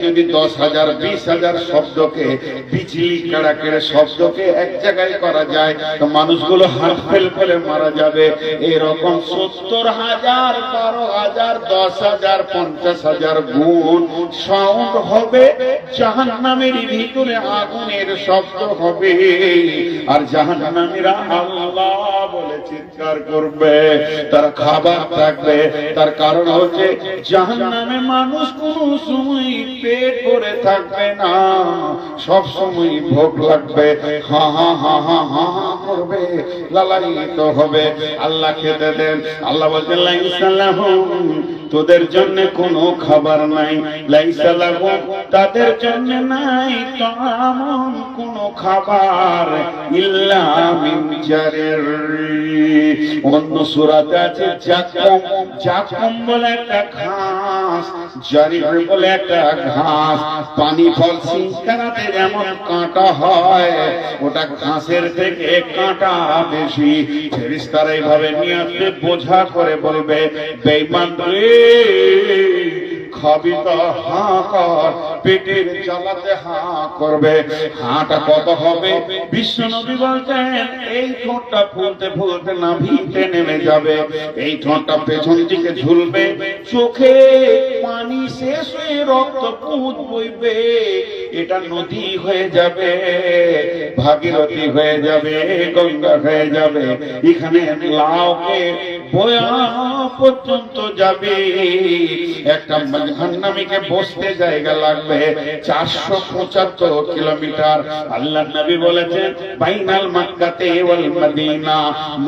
যদি 10,000 20,000 শব্দকে বিজলি কড়াকের শব্দকে এক জায়গায় করা যায় তো মানুষগুলো হাত ফেলে মারা যাবে। এরকম 70,000 12,000 10,000 50,000 গুণ সাউন্ড হবে, জাহান্নামের ভিতরে আগুনের শব্দ হবে, আর জাহান্নামীরা আল্লাহ বলে চিৎকার করবে। তার খাবার থাকবে, তার কারণ হচ্ছে জাহান্নামে মানুষ কোন সময় পেট ভরে থাকবে না, সব সময় ভোগ লাগবে, হা হা হা হা হা করবে, লালায়িত হবে। আল্লাহ খেতে দেন। আল্লাহ বলছেন লাইসা লাহুম, তোদের জন্য কোনো খাবার নাই, লাইসা লাহুম, তাদের জন্য নাই তামন কোনো খাবার, ইল্লা মিন জারির। অন্য সূরাতে আছে জাকুম, জাকুম বলে একটা ঘাস, জারির বলে একটা ঘাস। পানি ফল সিংকারাতে যেমন কাঁটা হয়, ওটা ঘাসের থেকে কাঁটা বেশি। ফেরেশতারা এইভাবে নিয়ে আসবে, বোঝা করে বলবে বেঈমান রে, খাবি তো হা কর, পেটের জ্বালাতে হা করবে। হাটা কত হবে? বিশ্বনবী বলছেন এই ঠোঁটটা ফুলতে ফুলতে নাভিতে নেমে যাবে, এই ঠোঁটটা পেছন দিকে ঝুলবে, চোখে পানি শেষ হয়ে রক্ত পুঁজ বইবে, এটা নদী হয়ে যাবে, ভাগীরথী হয়ে যাবে, গঙ্গা হয়ে যাবে, এখানে লাউকে বয়া পর্যন্ত যাবে। একটা জাহান্নামীকে বসতে জায়গা লাগবে 475 কিলোমিটার। আল্লাহ নবী বলেছেন বাইনাল মক্কাতে ওয়াল মদিনা,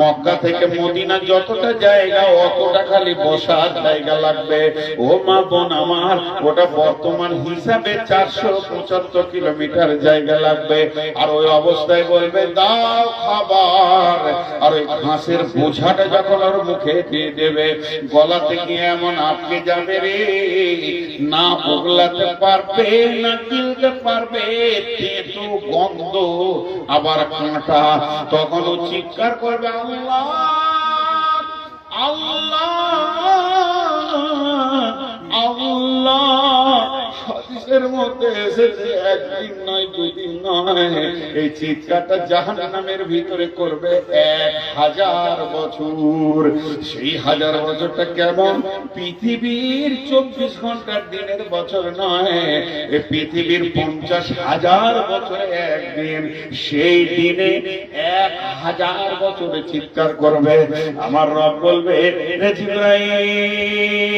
মক্কা থেকে মদিনা যতটা জায়গা অতটা খালি বসার জায়গা লাগবে। ও মা বোন আমার, ওটা বর্তমান হিসাবে 475 কিলোমিটার জায়গা লাগবে। আর ওই অবস্থায় বলবে দাও খাবার, আর ওই ঘাসের বোঝাটা যখন ওর মুখে দিয়ে দেবে, গলা থেকে এমন আটকে যাবে রে, না ওগলাতে পারবে না গিলতে পারবে, তেতো গন্ধ আবার কাঁটা। তখন ও চিৎকার করবে আল্লাহ আল্লাহ আল্লাহ। হাদিসের মধ্যে এসেছে একদিন নয় দুদিন নয়, এই চিৎকারটা জাহান্নামের ভিতরে করবে 1000 বছর। সেই 1000 বছরটা কেমন? পৃথিবীর 24 ঘন্টার দিনের বছর নয়, এই পৃথিবীর 50,000 বছরে একদিন। সেই দিনে 1000 বছরে চিৎকার করবে। আমার রব বলবে রে জিবরাইল,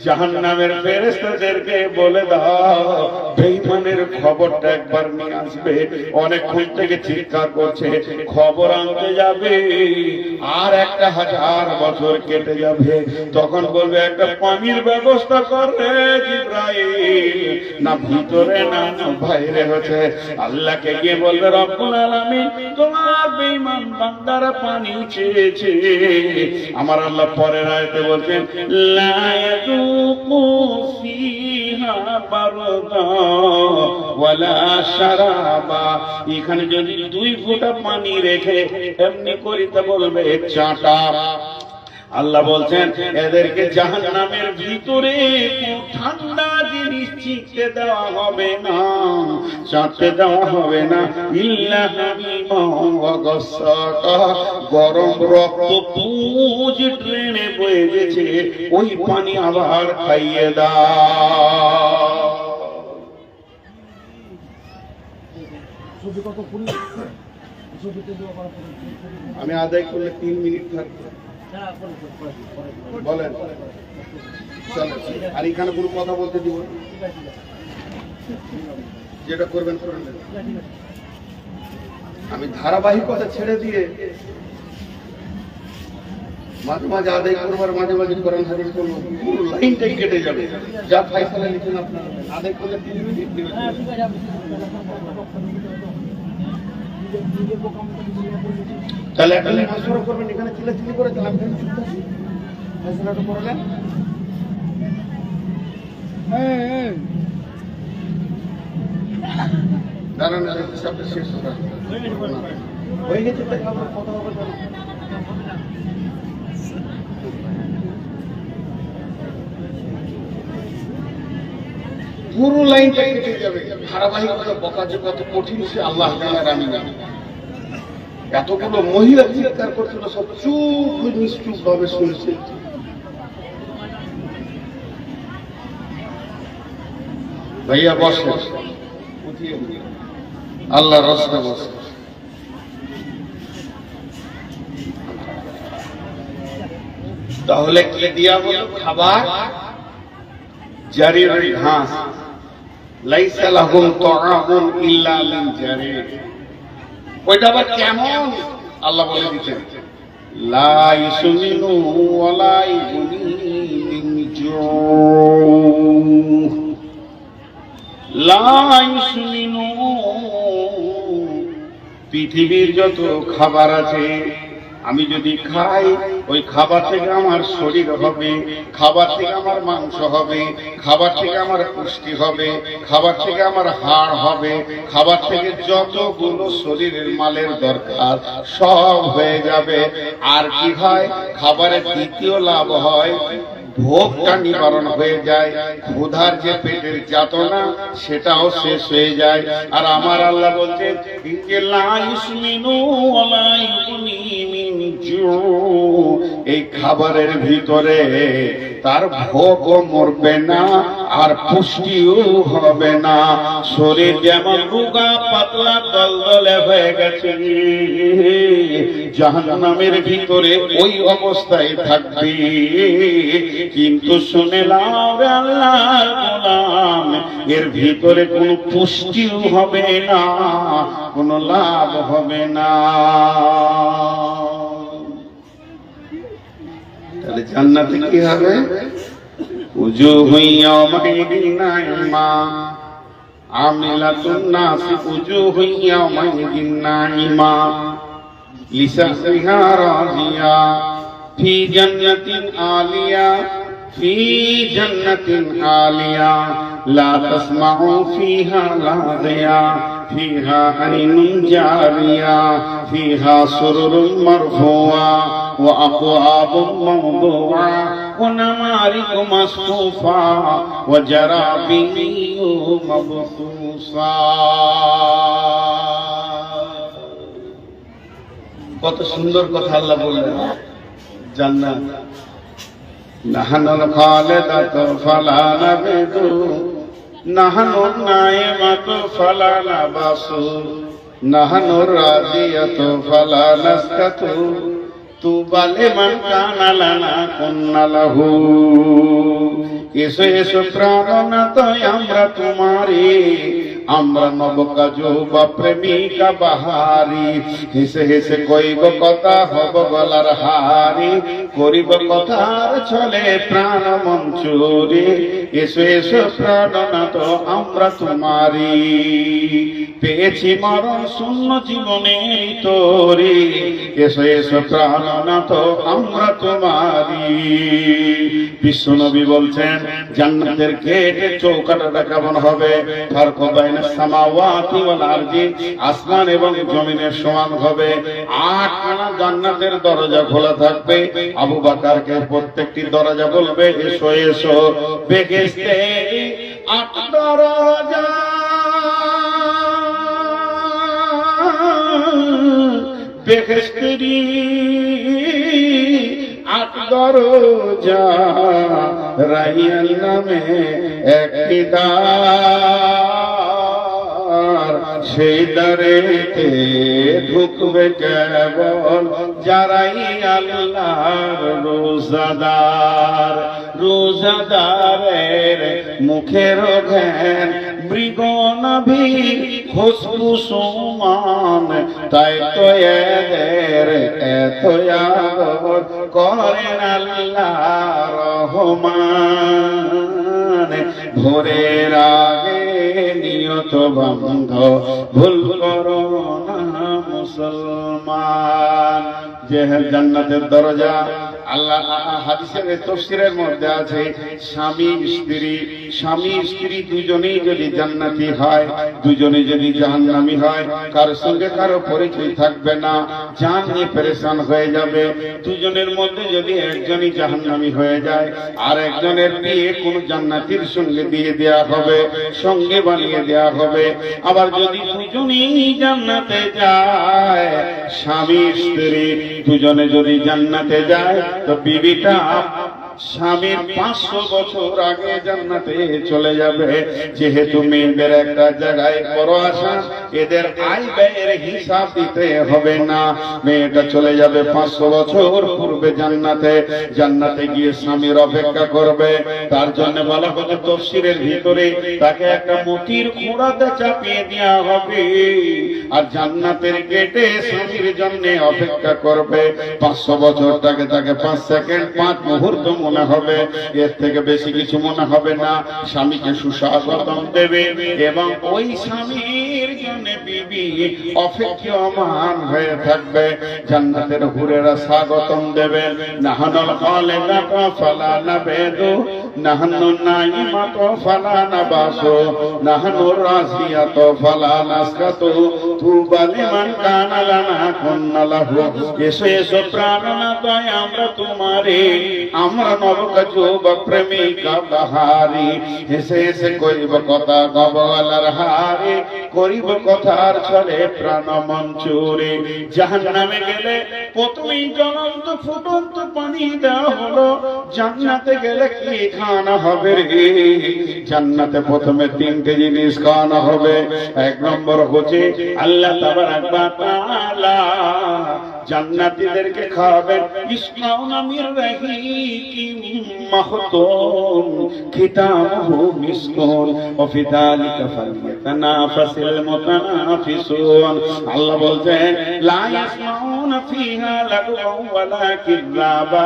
জাহান্নামের ফেরেশতাদেরকে বলে দাও বেঈমানের খবরটা একবার নিয়ে আসবে। অনেকক্ষণ থেকে চিৎকার করছে, খবর আনতে যাবে, আর 1000 বছর কেটে যাবে। তখন বলবে একটা পানির ব্যবস্থা করবে জিবরাইল, না ভিতরে না বাইরে হচ্ছে। আল্লাহকে গিয়ে বলবে রব্বুল আলামিন, তোমার বেঈমান বান্দারা পানি চেয়েছে। আমার আল্লাহ পরের আয়াতে বলছেন লা ইয়াযুকু ফিহা বারদা ওয়ালা শারাবা। এখানে যদি 2 ফোঁটা পানি রেখে এমনি করিতে বলবে চাটা। আল্লাহ বলছেন এদেরকে জাহান্নামের ভিতরে ঠান্ডা জিনিস চিনতে দেওয়া হবে না, চাটতে দেওয়া হবে না, ইল্লা হামিমা ওয়া গাসসাকা। গরম রক্ত পুঁজ ট্রেনে বয়ে গেছে, ওই পানি আবার খাইয়ে দাও। আমি আদায় করলে 3 মিনিট থাকবে, বলেন চলেন। আর এখানে কোনো কথা বলতে দিব, যেটা করবেন করবেন। আমি ধারাবাহিকতা ছেড়ে দিয়ে মাঝে মাঝে আদায় করবার, মাঝে মাঝে কোরআন হাদিস করবো, পুরো লাইনটাই কেটে যাবে। যা ফায়সালা লিখেন আপনারা আদায় করলে 3 মিনিট দিবেন। তাহলে একটা মাসুরা করবেন, এখানে চিল্লাচিল্লি করে দিলাম, ফয়সালাটা করলেন। দাঁড়ান, হিসাবটা শেষ হয়ে গেছে, কথা হবে। পুরো লাইনটা কেটে যাবে। ধারাবাহিকতা বকাজে কত কঠিন সে আল্লাহ জানার, আমি জানি। এতগুলো মহিলা চিৎকার করছিল, সব চুপ নিশ্চুপ ভাবে শুনছে। ভাইয়া বসে, আল্লাহ রাস্তা বসে। তাহলে কি দিয়া বলো? খাবার জারির ঘাস, লাইসা লাহুম তাআমুন ইল্লা মিন জারির। ওইটা আবার কেমন আল্লাহ বলে দিচ্ছেন, লা ইসমিনু ওয়া লা ইগুনি মিন জু, লা ইসমিনু। পৃথিবীর যত খাবার আছে আমি যদি খাই, ওই খাবার থেকে আমার শরীর হবে, খাবার থেকে আমার মাংস হবে, খাবার থেকে আমার পুষ্টি হবে, খাবার থেকে আমার হাড় হবে, খাবার থেকে যতগুলো শরীরের মালের দরকার সব হয়ে যাবে। আর কি হয়? খাবারের দ্বিতীয় লাভ হয়, ভোগটা নিবারণ হয়ে যায়, ক্ষুধার যে পেটের যাতনা সেটাও শেষ হয়ে যায়। আর আমার আল্লাহ বলছেন, এই খাবারের ভিতরে তার ভোগও মরবে না আর পুষ্টিও হবে না। শরীর যেমন রোগা পাতলা দলদলে হয়ে গেছে, জাহান্নামের ভিতরে ওই অবস্থায় থাকবে। কিন্তু শুনে লাও রে আল্লাহর গোলাম, এর ভিতরে কোনো পুষ্টিও হবে না, কোনো লাভ হবে না। তাহলে জান্নাতে কি হবে? উজুহু ইয়াওমাইদিন নাঈমা, আমিলাতুন নাসি উজুহু ইয়াওমাইদিন নাঈমা, লিসাহরিহা রাজিয়া, ফি জান্নাতিন আলিয়া, ফি জান্নাতিন আলিয়া, লা তাসমাউ ফিহা লাযিয়া, ফিহা আইনুন জারিয়া, ফিহা সুরুরুন মারফুআ ওয়া আকওয়াবুন মাওদুআ ওয়া নামারিকু মাসফুফা ওয়া জারাবিয়্যু মাবসুসা। কত সুন্দর কথা আল্লাহ বললেন। জান্নাত, নাহানুল খালিদাতু ফালা নাবিদু, নাহানুন নাঈমাতু ফালা নাবাসু, নাহানুর রাজিয়াতু ফালা নাসকাতু, তুবা লিমান কানা লানা কুন্না লাহু। এসো এসো প্রাণনাথ আমরা তোমারি, আমরা নবকাজুবা প্রেমিকা বাহারি, হেসে হেসে কইব কথা হব গলার হারি, করিব কথার ছলে প্রাণ মঞ্চুরি। এসো এসো প্রাণনাথ আমরা তোমারি, পেয়েছি মরণ শূন্য জীবনের তোরি। এসো এসো প্রাণনাথ আমরা তোমারি। বিশ্বনবী বলছেন, জান্নাতের গেটের চৌকাঠটা কেমন হবে? ফারক বাইনাস সামাওয়াতি ওয়াল আরদি, আসমান এবং জমিনের সমান হবে। 8খানা জান্নাতের দরজা খোলা থাকবে। আবু বকরকে প্রত্যেকটি দরজা বলবে, এসো এসো। বেহেশতে 8 দরজা, বেহেশতেরি 8 দরজা, রাইয়ান নামে একটি দ্বার, সেই দ্বারেতে ঢুকবে কেবল যারাই আল্লাহর রোজাদার। রোজাদারের মুখের ঘ্রাণ মৃগ নাভি খুশবু সমান, তাই তো এদের এত আদর করেন আল্লাহ রহমান। ভোরের আগে নিয়ত বন্ধ ভুল করো না মুসলমান। যে জান্নাতের দরজা আল্লাহ হাদিসের তাফসীরের মধ্যে আছে স্বামী স্ত্রী দুজনেই যদি জান্নাতি হয়, দুজনে যদি জাহান্নামী হয়, কারোর সঙ্গে কারো পরিচয় থাকবে না, জান নিয়ে পেরেশান হয়ে যাবে। দুজনের মধ্যে যদি একজনই জাহান্নামী হয়ে যায়, আর একজনের বিয়ে কোন জান্নাতীর সঙ্গে দিয়ে দেয়া হবে, সঙ্গে বানিয়ে দেয়া হবে। আবার যদি দুজনেই জান্নাতে যায়, স্বামী স্ত্রী দুজনে যদি জান্নাতে যায়, তো বিবিটা স্বামীর 500 বছর আগে জান্নাতে চলে যাবে। যেহেতু মেয়েদের একটা জায়গায় বড় আশা, এদের আয় ব্যয়ের হিসাব দিতে হবে না, মেয়েটা চলে যাবে 500 বছর পূর্বে জান্নাতে গিয়ে স্বামীর অপেক্ষা করবে। তার জন্য বলা হচ্ছে তাফসীরের ভিতরে তাকে একটা মতির ঘোড়াতে চাপিয়ে দেওয়া হবে, আর জান্নাতের গেটে স্বামীর জন্য অপেক্ষা করবে। 500 বছরটাকে তাকে 5 সেকেন্ড 5 মুহূর্ত মনে হবে, এর থেকে বেশি কিছু মনে হবে না। স্বামীকে সুস্বাগতম দেবে এবং ওই স্বামীর জন্য বিবি অপেক্ষমান হয়ে থাকবে। জান্নাতের হুরেরা স্বাগতম দেবে, নাহানুল খালিদাতু ফালা নাবেদু, নাহানু নাইমাতু ফালা নাবাসু, নাহানুর রাসিয়াতু ফালা নাসকাতু, তুবা লিমান কানা লানা কুন্না লাহু। এসো এসো প্রাণনাথ, আমরা তোমারে, আমরা নবকা যুবক প্রেমিকা বাহারি, হেসে হেসে করিব কথা গবলার হারে, করিব কথার ছলে প্রাণ মঞ্চুরে। জাহান্নামে গেলে প্রথমেই জ্বলন্ত ফুটন্ত পানি দেওয়া হলো, জান্নাতে গেলে কি খাওয়ানো হবে রে? জান্নাতে প্রথমে 3টে জিনিস খাওয়ানো হবে। 1 নম্বর হচ্ছে আল্লাহ তাবারাক ওয়া তাআলা জান্নাতীদেরকে খাওয়াবেন ইসমাউনা মির রাহিকিম মাখতুম খিতামুহু মিসকুন ওয়া ফি যালিকা ফালইয়াতানাফাসিল মুতানাফিসুন। আল্লাহ বলছেন লা ইয়াসমাউনা ফিহা লাগওয়া ওয়ালা কিযাবা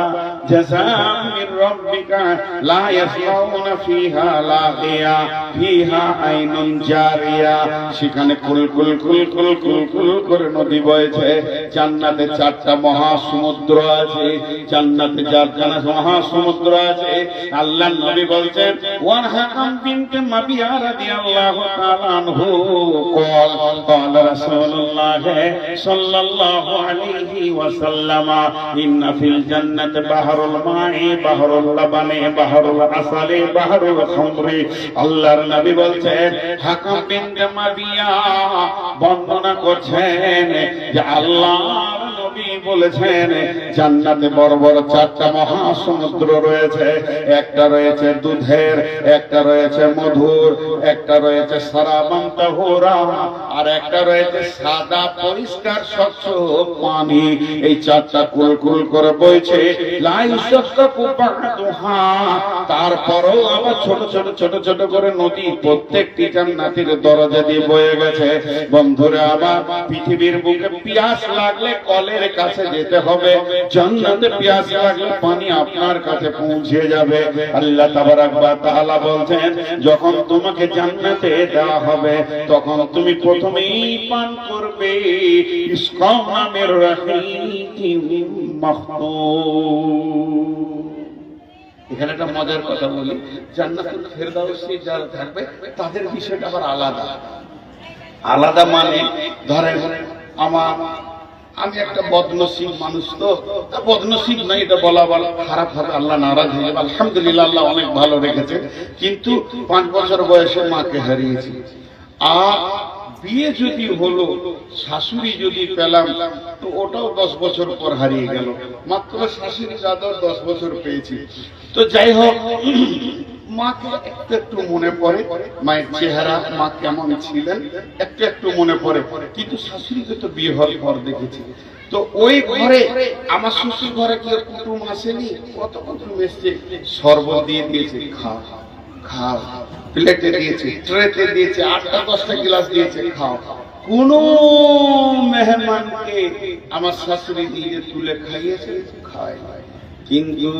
জাযাআন মির রাব্বিকা, লা ইয়াসমাউনা ফিহা লাগিয়া ফিহা আইনুন জারিয়া। সেখানে কুল কুল কুল কুল কুল কুল করে নদী বইছে। জান্নাতে 4টা মহাসমুদ্র আছে, জান্নাতে 4টা মহাসমুদ্র আছে। আল্লাহর নবী বলছেন ওয়ানহাম বিনতে মাবিয়া রাদিয়াল্লাহু তাআলা আনহু قال رسول الله صلى الله عليه وسلم إن في الجنة بحر الماء بحر اللبن بحر العسل بحر الخمر। আল্লাহর নবী বলছেন হাকাম বিনতে মাবিয়া বর্ণনা করছেন যে আল্লাহর নবী বলেছেন জান্নাতে বড় বড় 4টা মহাসমুদ্র রয়েছে। একটা রয়েছে দুধের, একটা রয়েছে মধুর, একটা রয়েছে সারাবান তাহুরা, আর একটা রয়েছে সাদা পরিষ্কার স্বচ্ছ পানি। এই 4টা কুলকুল করে বইছে। তারপরও আবার ছোট ছোট ছোট ছোট করে নদী প্রত্যেকটি জান্নাতের দরজা দিয়ে বয়ে গেছে। বন্ধুরা আমার, পৃথিবীর বুকে পিয়াস লাগলে কলের কাছে যেতে হবে, জান্নাতে পিয়াস লাগলে পানি আপনার কাছে পৌঁছে যাবে। আল্লাহ তাবারাক ওয়া তাআলা বলছেন যখন তোমাকে জান্নাতে দেওয়া হবে তখন তুমি প্রথমেই পান করবে ইসকাউ নামের রাহিকিম মাখতুম। এখানে একটা মজার কথা বলি, জান্নাতুল ফেরদাউসে যারা থাকবে তাদের বিষয়টা আবার আলাদা। মানে ধরেন আমি একটা বদনসিব মানুষ, তো বদনসিব নাই এটা বলা খারাপ হবে, আল্লাহ নারাজ হয়ে যাবে। আলহামদুলিল্লাহ আল্লাহ অনেক ভালো রেখেছে, কিন্তু 5 বছর বয়সে মাকে হারিয়েছি। আর বিয়ে যদি হলো, শাশুড়ি যদি পেলাম, তো ওটাও 10 বছর পর হারিয়ে গেল। মাত্র শাশুড়ির আদর 10 বছর পেয়েছি। তো যাই হোক, মাকে একটু মনে পড়ে, মায়ের চেহারা, মা কেমন ছিলেন একটু মনে পড়ে। কিন্তু শাশুড়িকে তো বিয়ে হওয়ার পর দেখেছি। তো ওই ঘরে আমার শ্বশুর ঘরে কি কুটুম আসেনি? কত কুটুম এসছে, শরবত দিয়ে দিয়েছে, খাও খাও, প্লেটে দিয়েছে, ট্রেতে দিয়েছে, 8টা 10টা গ্লাস দিয়েছে, খাও। কোন মেহমানকে আমার শাশুড়ি দিয়ে তুলে খাইয়েছে? খায়। কিন্তু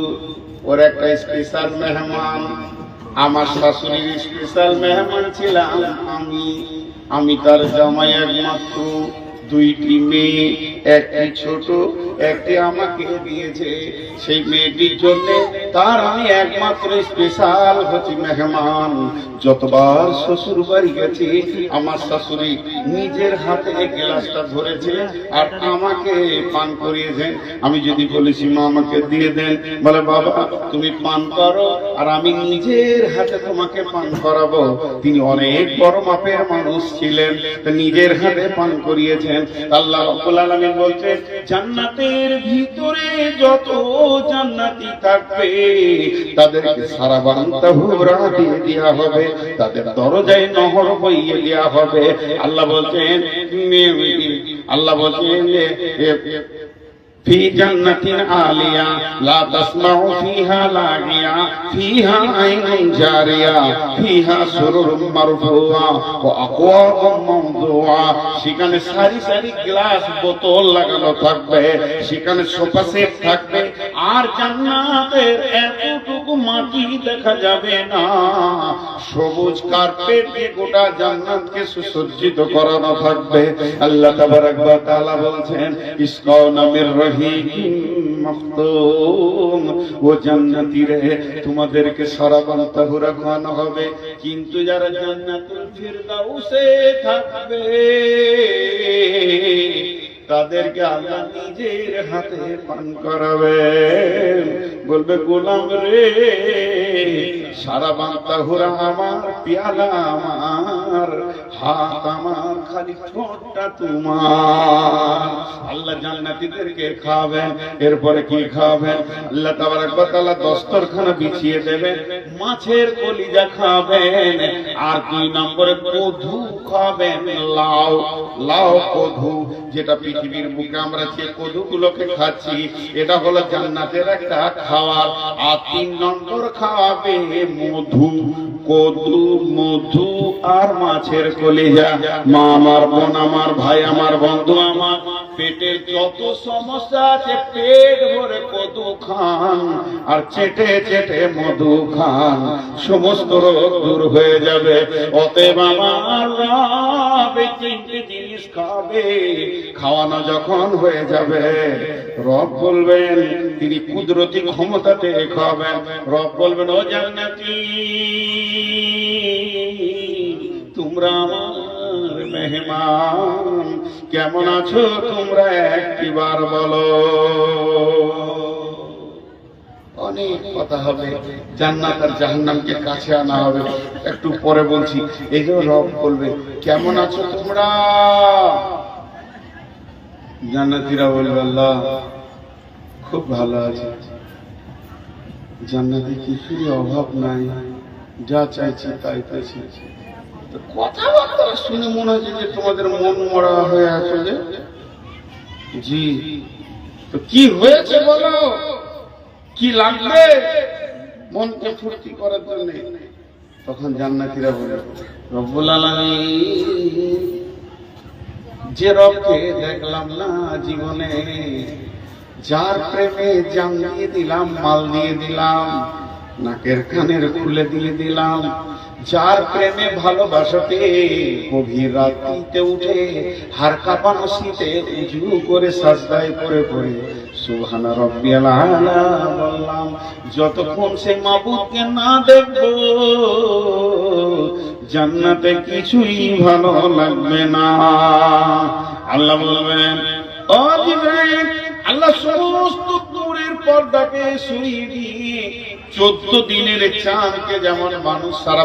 ওর একটা স্পেশাল মেহমান, আমার শাশুড়ির স্পেশাল মেহমান ছিলাম আমি তার জামাই, একমাত্র 2টি মেয়ে, একটি ছোট একটি আমাকে দিয়েছে, সেই মেয়েটির জন্য তার আমি একমাত্র স্পেশাল হচ্ছি মেহমান। যতবার শ্বশুর বাড়ি গেছি আমার শাশুড়ি নিজের হাতে গ্লাসটা ধরেছে আর আমাকে পান করিয়েছেন। আমি যদি বলেছি মা আমাকে দিয়ে দেন, বলে বাবা তুমি পান করো আর আমি নিজের হাতে তোমাকে পান করাবো। তিনি অনেক বড় মাপের মানুষ ছিলেন, নিজের হাতে পান করিয়েছেন। আল্লাহ রাব্বুল আলামিন বলছেন জান্নাতের ভিতরে যত জান্নাতি থাকবে তাদেরকে সারাবান তাহুরা দিয়ে দেওয়া হবে, তাদের দরজায় নহর বইয়ে দেওয়া হবে। আল্লাহ বলছেন في جنة عالية لا تسمع فيها لاغيا فيها عين جارية فيها سرر مرفوعة وأكواب موضوعة। সেখানে সারি সারি গ্লাস বোতল লাগানো থাকবে, সেখানে সোফা সেট থাকবে, আর জান্নাতের এতটুকু মাটি দেখা যাবে না। সবুজ কার্পেট দিয়ে গোটা জান্নাতকে সুসজ্জিত করানো থাকবে। আল্লাহ তাবারাক ওয়া তাআলা বলছেন ইসকাউনা মির ও জান্নাতি রে তোমাদেরকে সারাবান তাহুরা খাওয়ানো হবে, কিন্তু যারা জান্নাতুল ফিরদাউসে থাকবে তাদেরকে আল্লাহ নিজের হাতে পান করাবে। বলবে গোলাম রে সারাবান তাহুরা আমার, পেয়ালা আমার, হাত আমার, খালি ঠোঁটটা তোমার। আল্লাহ জান্নাতীদেরকে খাওয়াবেন। এরপরে কি খাওয়াবেন? আল্লাহ তাবারাক ওয়া তাআলা দস্তরখানা বিছিয়ে দেবেন, মাছের কলিজা খাবেন, আর 2 নম্বরে কদু খাবেন। লাউ, লাউ কদু, যেটা পৃথিবীর বুকে আমরা যে কদুগুলোকে খাচ্ছি এটা হলো জান্নাতের একটা খাবার। আর 3 নম্বর খাওয়াবে মধু, কদু, মধু আর মাছের কলিজা। মা আমার, বোন আমার, ভাই আমার, বন্ধু আমার, পেটের যত সমস্যা আছে পেট ভরে কদু খান আর চেটে চেটে মধু খান, সমস্ত রোগ দূর হয়ে যাবে। অতএব আমার রব এই 3টে জিনিস খাবে। খাওয়ানো যখন হয়ে যাবে রব বলবেন, তিনি কুদরতি ক্ষমতাতে খাবেন। রব বলবেন ও জান্নাতি তোমরা আমার মেহমান, কেমন আছো তোমরা একবার বলো। অনেক কথা হবে, জান্নাত আর জাহান্নামকে কাছে আনা হবে, একটু পরে বলছি। এই যে রব বলবে কেমন আছো তোমরা, জান্নাতীরা বলবে আল্লাহ খুব ভালো আছে, জান্নাতে কিছুরই অভাব নাই, যা চাইছি তাই পেয়েছি। কথাবার্তা শুনে মনে হচ্ছে যে তোমাদের মন মরা হয়ে আছে। যে জি, তো কি হয়েছে বলো, কি লাগবে মনকে ফুর্তি করার জন্য? তখন জান্নাতীরা বলে রব্বুল আলামিন, যে রবকে দেখলাম না জীবনে, যার প্রেমে জান দিয়ে দিলাম, মাল দিয়ে দিলাম, নাকের কানের খুলে দিয়ে দিলাম, যার প্রেমে ভালোবাসাতে গভীর রাতে উঠে হাড় কাঁপানো শীতে উজু করে সাজদায় পড়ে পড়ে সুবহানা রাব্বিয়াল আলা বললাম, যতক্ষণ সে মাবুদকে না দেখবো জান্নাতে কিছুই ভালো লাগবে না। আল্লাহ বলবেন ও জিবরাইল, আল্লাহ সমস্ত নূরের পর্দাকে সরিয়ে দিয়ে 14 দিনের চাঁদকে, যেমন মানুষ সারা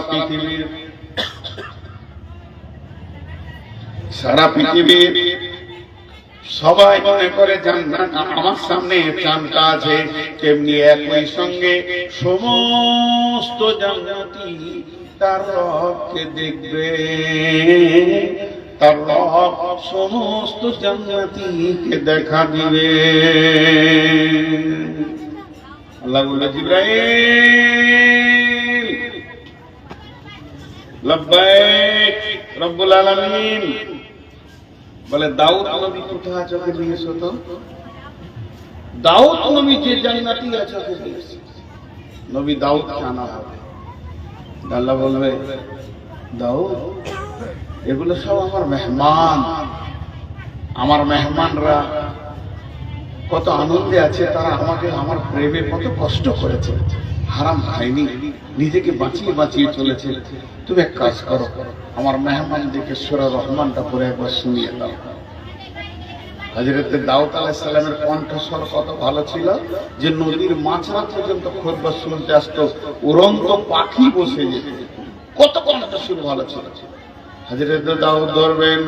পৃথিবীর সবাই মনে করে জান্নাত আমার সামনে চাঁদটা আছে, তেমনি একই সঙ্গে সমস্ত জান্নাতি তার রবকে দেখবে, তার রব সমস্ত জান্নাতীকে দেখা দিবে। আল্লাহ বলে জিবরাইল লব্বাইক রব্বুল আলামিন। বলে দাউদ নবী কোথায় চোখে নিয়েছো? তো দাউদ নবী যে জান্নাতি আছে নবী দাউদকে আনা হবে। আল্লাহ বলবে দাউদ এগুলো সব আমার মেহমান, আমার মেহমানরা কত আনন্দে আছে তারা, আমাকে আমার প্রেমে কত কষ্ট করেছে, হারাম খায়নি, নিজেকে বাঁচিয়ে বাঁচিয়ে চলেছে। তুমি এক কাজ করো, আমার মেহমানদেরকে সূরা রহমানটা পড়ে একবার শুনিয়ে দাও। হযরত দাউদ আলাইহিস সালামের কণ্ঠস্বর কত ভালো ছিল যে নদীর মাঝরা পর্যন্ত খুতবা শুনতে আসতো, উড়ন্ত পাখি বসে যেত, কত কণ্ঠস্বর ভালো ছিল। হযরত দাউদ ধরবেন,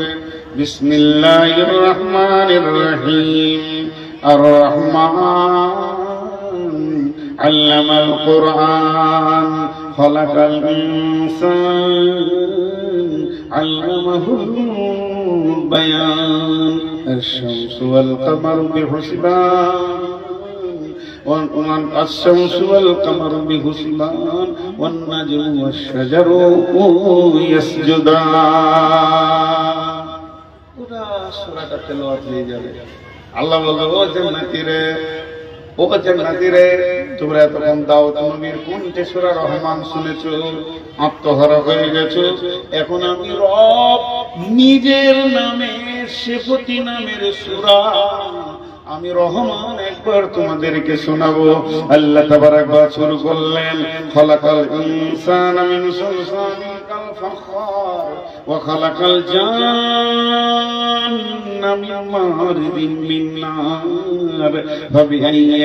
বিসমিল্লাহির রহমানির রহিম, আর রহমান আল্লামাল কুরআন খালাকাল ইনসান আল্লামাহুল বায়ান الشمس والقمر بحسبان الشمس والقمر بحسبان والنجم والشجر يسجدان। পুরা সূরাটা তেলাওয়াত হয়ে যাবে। আল্লাহ বলবে, ও জান্নাতীরা, ও জান্নাতীরা, তোমরা এতক্ষণ দাউদ নবীর কণ্ঠে সূরা রহমান শুনেছো, আত্মহারা হয়ে গেছো। এখন আমি রব নিজের নামে, সিফতি নামের সূরা আমি রহমান একবার তোমাদেরকে শোনাবো। আল্লাহ তাবারাক ওয়া তাআলা শুরু করলেন, খালাকাল ইনসানা মিন সালসালিন কাল ফাখার ওয়া খালাকাল জান্না মিন মারজিন মিন নার ফাবিআইয়ি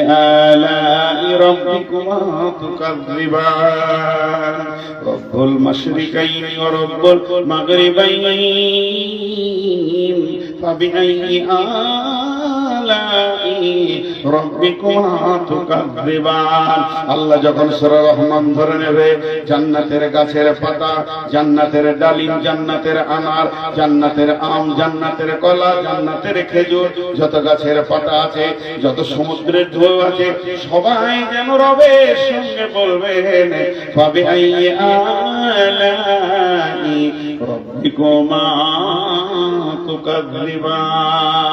আলাই রাব্বিকুমা তুকাযযিবান রব্বুল মাশরিকাইনি ওয়া রব্বুল মাগরিবাইনি ফাবিআইয়ি আল্লাহ যখন সূরা রহমান ধরে নেবে, জান্নাতের গাছের পাতা, জান্নাতের ডালিম, জান্নাতের আনার, জান্নাতের আম, জান্নাতের কলা, জান্নাতের খেজুর, যত গাছের পাতা আছে, যত সমুদ্রের ঢেউ আছে, সবাই যেন রবের সঙ্গে বলবেন, ফাবিআইয়ি আলাই রাব্বিকুমা তুকাযযিবান।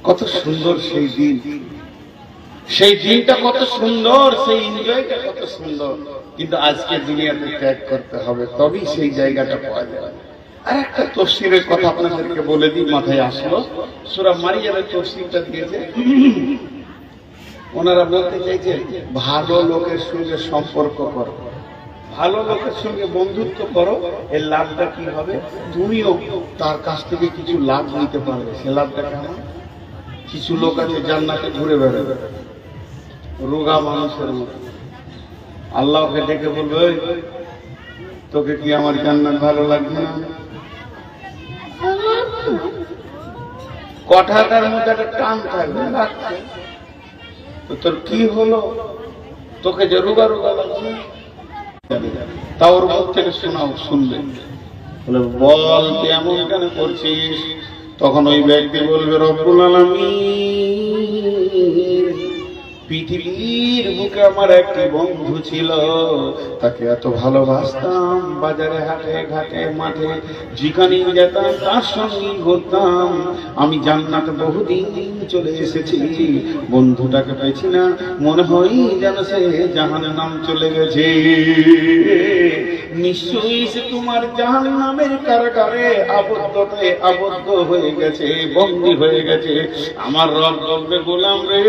কত সুন্দর সেই দিন, সেই দিনটা কত সুন্দর, সেই এনজয়টা কত সুন্দর। কিন্তু আজকে দুনিয়াতে ত্যাগ করতে হবে, তবেই সেই জায়গাটা পাওয়া যাবে। আর একটা তাফসীরের কথা আপনাদেরকে বলে দিই, মাথায় আসলো, সূরা মারিয়ামের তাফসীরটা দিয়েছে। ওনারা বলতে চাইছে ভালো লোকের সঙ্গে সম্পর্ক করো, ভালো লোকের সঙ্গে বন্ধুত্ব করো, এর লাভটা কি হবে, তুমিও তার কাছ থেকে কিছু লাভ নিতে পারবে। সে লাভটা কেমন? কিছু লোক আছে জান্নাতে ঘুরে বেড়াবে রোগা মানুষের মতো, আল্লাহকে ডেকে বলবে, তোকে কি আমার জান্নাত ভালো লাগবে না? কথাটার মধ্যে একটা টান থাকবে, লাগছে তো তোর কি হলো, তোকে যে রোগা রোগা লাগছে, তা ওর মুখ থেকে শোনাও, শুনবে, বল তুই এমন কেন করছিস? তখন ওই ব্যক্তি বলবে, রব্বুল আলামিন, পৃথিবীর বুকে আমার একটি বন্ধু ছিল, তাকে এত ভালোবাসতাম, বাজারে হাটে ঘাটে মাঠে যেখানেই যেতাম তার সঙ্গে ঘুরতাম। আমি জান্নাতে বহুদিন চলে এসেছি, বন্ধুটাকে পেয়েছি না, মনে হয় যেন সে জাহান্নাম চলে গেছে। নিশ্চয়ই সে তোমার জাহান্নামের কারাগারে আবদ্ধ হয়ে গেছে, বন্দী হয়ে গেছে। আমার রব বলবে, গোলাম রে,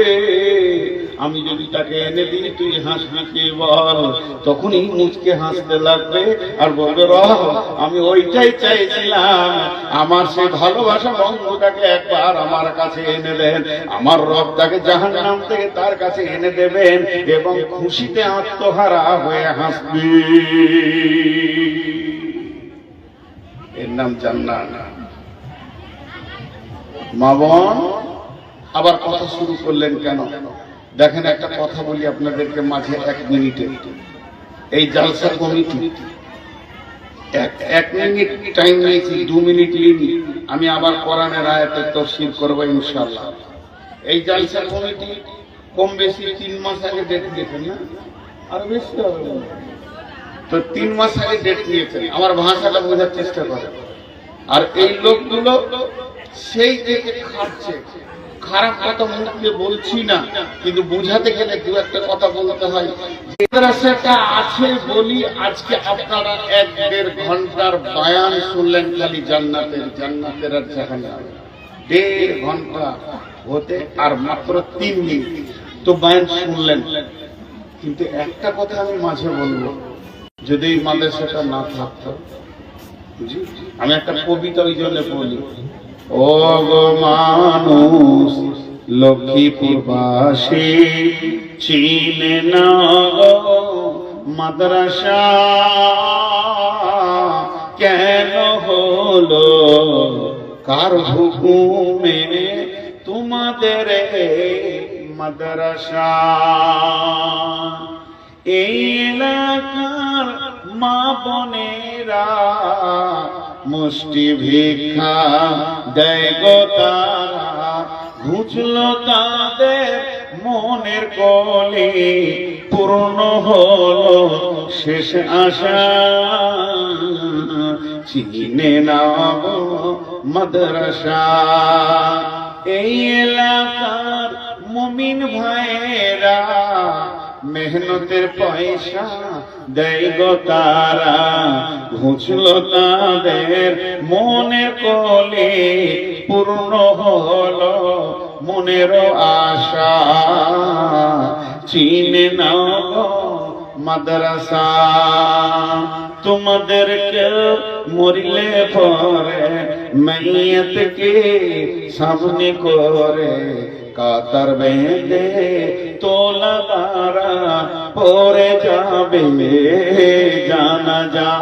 আমি যদি তাকে এনে দিই, তুই হাসি বল। তখনই মুচকে হাসতে লাগবে আর বলবে, রব আমি ওইটাই চাইছিলাম, আমার সেই ভালোবাসা বন্ধুটাকে একবার আমার কাছে এনে দেন। আমার রব তাকে জাহান্নাম থেকে তার কাছে এনে দেবেন এবং খুশিতে আত্মহারা হয়ে হাসবে। এর নাম জান্নাত। মা বোন আবার কথা শুরু করলেন কেন? দেখেন, একটা কথা বলি আপনাদেরকে মাঝে 1 মিনিটে। এই জালসা কমিটি 1 মিনিট টাইম নিয়েছি, 2 মিনিট নিইনি। আমি আবার কোরআনের আয়াতের তাফসীর করব ইনশাআল্লাহ। এই জালসা কমিটি কম বেশি 3 মাস আগে ডেট দিয়েছেন না? আর বেশি হবে তো 3 মাস আগে ডেট নিয়েছেন। আমার ভাষাটা বোঝার চেষ্টা করেন। আর এই লোকগুলো সেই দেখে খারাপ কথা মুখ দিয়ে বলছি না, কিন্তু বুঝাতে গেলে দু একটা কথা বলতে হয়। মাদ্রাসাটা আছে বলি আজকে আপনারা 1-1.5 ঘন্টার বয়ান শুনলেন, খালি জান্নাতের আর জাহান্নামের 1.5 ঘন্টা হতে আর মাত্র 3 মিনিট তো বয়ান শুনলেন। কিন্তু একটা কথা আমি মাঝে বলবো, যদি এই মাদ্রাসাটা না থাকতো, আমি একটা কবিতা ওই জন্য বলি, ও গো মানুষ লক্ষ্মীপুরবাসী চিনে না মাদ্রাসা কেন হলো, কার হুকুমে তোমাদের মাদ্রাসা। এই এলাকার মা বোনেরা মুষ্টি ভিক্ষা দেয় গো তারা, ঘুচলো তাদের মনের কলি, পূর্ণ হলো শেষ আশা, চিনে না মাদ্রাসা। এই এলাকার মুমিন ভাইয়েরা মেহনতের পয়সা দেয় গো তারা, ঘুচলো তাদের মনে কলি, পূর্ণ হলো মনের আশা, চিনে নাও মাদ্রাসা। তোমাদেরকে মরিলে পরে মাইয়াতকে সামনে করে কাতার বেঁধে তোলাবারা পরে যাবে জানাজা,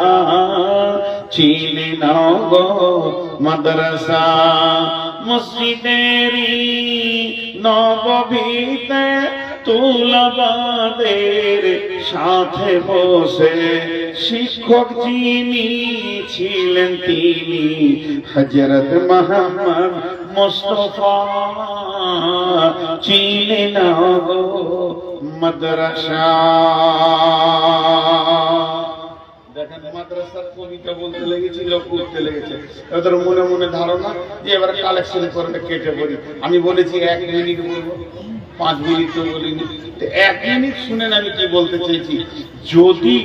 চিনে নাও গো মাদ্রাসা। মসজিদেরই নববীতে তোলাবাদের সাথে বসে শিক্ষক যিনি ছিলেন তিনি হযরত মুহাম্মদ মুস্তাফা, চিনে নাও গো মাদ্রাসা। দেখেন মাদ্রাসার কবিতা বলতে লেগেছিল, করতে লেগেছে, ওদের মনে মনে ধারণা যে এবার কালেকশন করে কেটে পড়ি। আমি বলেছি 1 মিনিট বলবো, 5 মিনিট তো বলিনি, 1 মিনিট শুনেন আমি কি বলতে চেয়েছি। যদি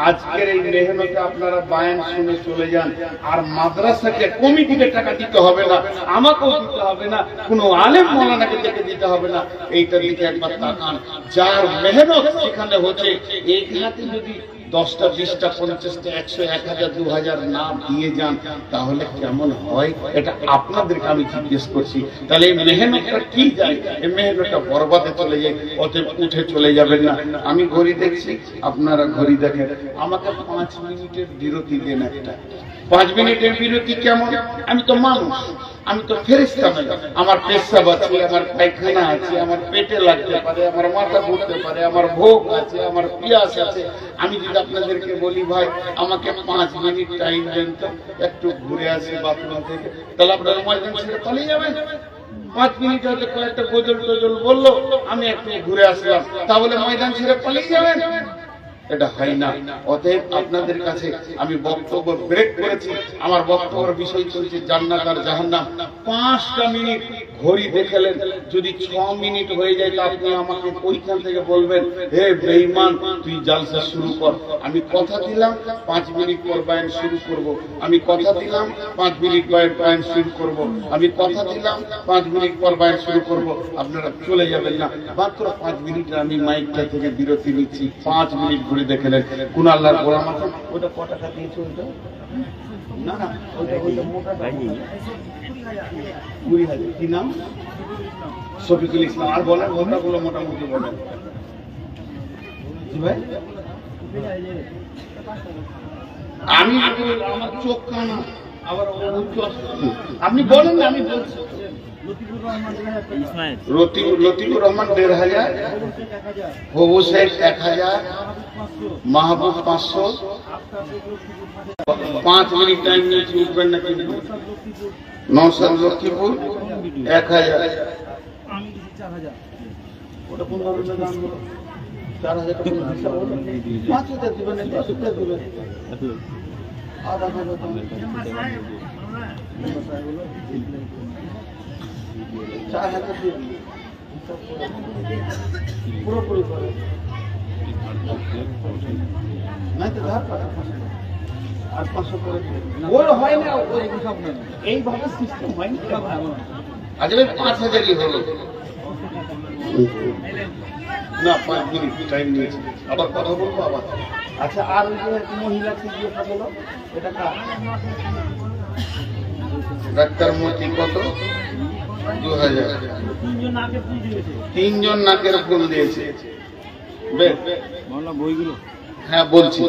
আজকের এই মেহনতে আপনারা বায়ান শুনে চলে যান, আর মাদ্রাসাকে কমিটিকে টাকা দিতে হবে না, আমাকেও দিতে হবে না, কোনো আলেম মাওলানাকে ডেকে দিতে হবে না, এইটার দিকে একবার তাকান। যার মেহনত সেখানে হচ্ছে, এইখানে যদি 10টা 20টা 50টা 100 1000 2000 না দিয়ে যান তাহলে কেমন হয়, এটা আপনাদেরকে আমি জিজ্ঞেস করছি। তাহলে এই মেহনতটা কি যায়, এই মেহনতটা বরবাদে চলে যায়, অতএব উঠে চলে যাবেন না। আমি ঘড়ি দেখছি, আপনারা ঘড়ি দেখেন, আমাকে 5 মিনিটের বিরতি দেন একটা। 5 মিনিটের বিরতি কেমন? আমি তো মানুষ, আমি তো ফেরেশতা নই, আমার পেশাব আছে, আমার পায়খানা আছে, আমার পেটে লাগতে পারে, আমার মাথা ঘুরতে পারে, আমার ভোগ আছে, আমার পিয়াস আছে। আমি যদি আপনাদেরকে বলি ভাই আমাকে 5 মিনিট টাইম দেন তো, একটু ঘুরে আসি বাথরুম থেকে, তাহলে আপনারা ময়দান ছেড়ে পালিয়ে যাবেন? 5 মিনিট হয়তো কয়েকটা গজল টজল বললো, আমি একটু ঘুরে আসলাম, তাহলে ময়দান ছেড়ে পালিয়ে যাবেন? এটা হয় না। অতএব আপনাদের কাছে আমি বক্তব্য ব্রেক করেছি, আমার বক্তব্যের বিষয় চলছে জান্নাত আর জাহান্নাম। 5টা মিনিট ঘড়ি দেখলেন, যদি 6 মিনিট হয়ে যায় তা আপনি আমাকে ওইখান থেকে বলবেন, হে বেঈমান তুই জালসা শুরু কর। আমি কথা দিলাম 5 মিনিট পর বয়ান শুরু করব, আমি কথা দিলাম 5 মিনিট বয়ান শুরু করব, আমি কথা দিলাম 5 মিনিট পর বয়ান শুরু করব। আপনারা চলে যাবেন না, মাত্র 5 মিনিট আমি মাইকটা থেকে বিরতি নিচ্ছি। 5 মিনিট ঘুরে দেখলেন, কোন আল্লাহর গোলাম আছে? ওটা কত টাকা দিয়েছে? ওইটা না না, ওইটা মোটা 20,000। কি নাম? শফিকুল ইসলাম। আর বলেন মোটাগুলো মোটামুটি বলেন। জি ভাই, আমি আমার চোখ কানা আবার আপনি বলেন না, আমি বলছি। লতিফুর রহমান 1,500, হবু শেখ 1000, মাহবুব 500। 5 মিনিট টাইম নিয়েছি, উঠবেন না কিন্তু। নওশাদ লক্ষ্মীপুর 1000। ওটা কোন ধরনের দাম হলো? 4000 টাকা হিসাব হলো। 5000 দিবেন, 1000 দিবেন, আধা 4000 দিয়ে দিন। পুরোপুরি করে নাই তো ধার পাঠান 500 করে ওর হয় না, ওই সব না, এইভাবে সিস্টেম হয় না। আচ্ছা ভাই 5000ই হলো না, 5 মিনিট টাইম নিয়েছি, আবার কথা বলবো আবার। আচ্ছা, আর ওই যে মহিলাকে দিয়ে বলো, এটা কার? ডাক্তার মতি কত? 2000। 3জন নাকের ফুল দিয়েছে। বেশ, বইগুলো হ্যাঁ বলছি,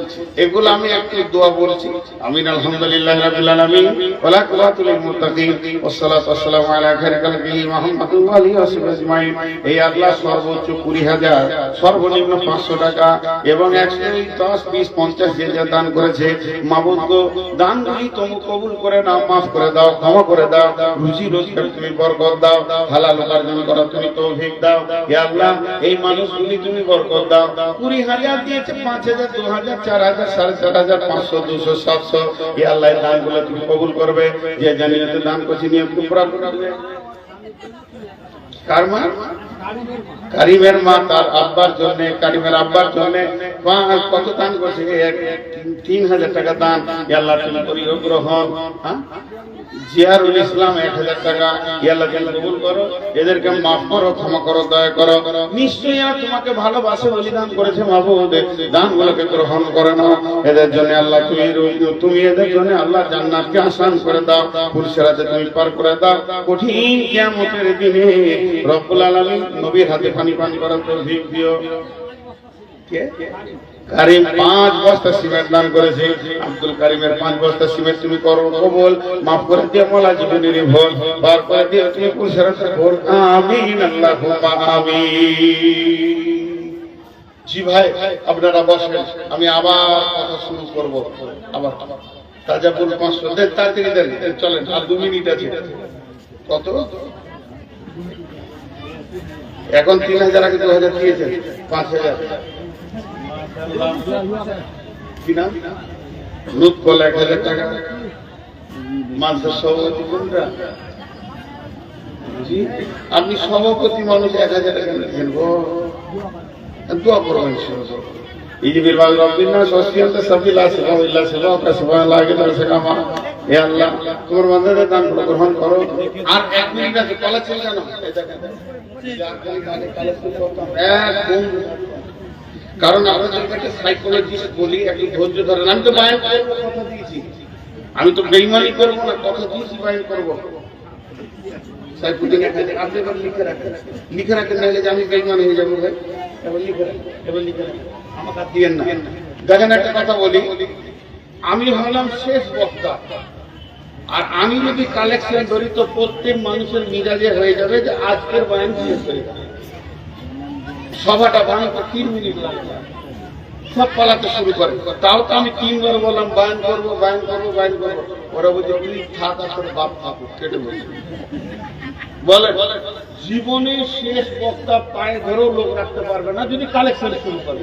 এগুলো আমি একটু দোয়া বলছি। আমিন, আলহামদুলিল্লাহ রাব্বিল আলামিন, ওয়ালা কুওয়াতুল মুত্তাকিন, ওয়াসসালাতু ওয়াসসালামু আলা খায়রি খালকিহি মুহাম্মাদিন ওয়া আলিহি ওয়া সাহবিহি আজমাইন। এই আল্লাহ সর্বোচ্চ 20,000, সর্বনিম্ন 500 টাকা এবং 110, 20, 50 যে যা দান করেছে, মাবুদ গো, দানগুলি তুমি কবুল করে নাও, মাফ করে দাও, ক্ষমা করে দাও, রুজি রোজগার তুমি বরকত দাও, হালাল উপার্জন করা তুমি তৌফিক দাও। হে আল্লাহ, এই মানুষগুলি তুমি বরকত দাও। 20,000 দিয়েছে, 5,000, 2,000, 4,000, 4,500, 500, 200, 700। হে আল্লাহ, এই দানগুলো তুমি কবুল করবে। যে জানিয়ে দান করছি নিয়মকে পুরা করবে। কার মা? কারিমের মা, তার আব্বার জন্য, কারিমের আব্বার জন্য কত দান করছে? 3,000 টাকা দান। হে আল্লাহ, তুমি করিও গ্রহণ। জিয়ারুল ইসলাম 1,000 টাকা। হে আল্লাহ, তুমি কবুল করো, এদেরকে মাফ করো, ক্ষমা করো, দয়া করো। নিশ্চয়ই এরা তোমাকে ভালোবাসে বলে দান করেছে। মাবুদ, দানগুলোকে গ্রহণ করে নাও। এদের জন্য আল্লাহ তুমি এদের জন্য আল্লাহ জান্নাতকে আসান করে দাও, পুরসেরাতে তুমি পার করে দাও। কঠিন কিয়ামতের দিনে রব্বুল আলামিন নবীর হাতে পানি পান করার তৌফিক দিও। কে? কারিম 5 বস্তা সিমেন্ট দান করেছে। আব্দুল কারিমের 5 বস্তা সিমেন্ট তুমি করো কবুল, মাফ করে দিও মোলা জীবনের ভুল, বার করে দিও তুমি পুরসেরাতে ভুল। আমিন, আল্লাহুম্মা আমিন। জি ভাই, আপনারা বসেন, আমি আবার কথা শুরু করব। আবার তাজাবুল 500 দেন, তাড়াতাড়ি দেন, চলেন, আর 2 মিনিট আছে। কত? এখন 3,000, আগে 2,000 দিয়েছেন, 5,000। কি নাম? লুৎফল 1,000 টাকা। মাদ্রাসা সভাপতি কোনটা? জি, আপনি সভাপতি মানুষ, 1,000 টাকা দিয়েছেন গো। দোয়া করবেন। ইজিবির বাগ রব্বিন নাস ওয়াসিয়াত সাবিল আসবা ইল্লা সাবা কাসবা লাগে তারসে কামা। হে আল্লাহ, তোমার বান্দাদের দান গ্রহণ করো। আর 1 মিনিট আছে, কলা চলে জানো, এই দেখেন কারণ আমরা একটা সাইকোলজিস্ট বলি, একটু ধৈর্য ধরেন। আমি তো বায়ান করবো, কথা দিয়েছি, আমি তো বেঈমানি করবো না, কথা দিয়েছি, বায়ান করবো। সাইফুদ্দিন আপনি এবার লিখে রাখেন, নাহলে যে আমি বেঈমান হয়ে যাবো। ভাই এবার লিখে রাখেন, এবার লিখে রাখেন, আমাকে আর দিয়েন না। দেখেন, একটা কথা বলি, আমি হলাম শেষ বক্তা, আর আমি যদি কালেকশন ধরি তো প্রত্যেক মানুষের মিজাজে হয়ে যাবে যে আজকের বায়ান শেষ হয়ে যাবে। সভাটা বানাতে 3 মিনিট লাগবে, সব পালাতে শুরু করে। তাও তো আমি 3 বার বললাম বায়ান করবো, বায়ান করবো, বায়ান করবো। ওরা বলছে তুই থাক, আর তোর বাপ থাকুক, কেটে বলছে। বলে জীবনে শেষ বক্তা পায়ে ধরেও লোক রাখতে পারবে না যদি কালেকশন শুরু করে।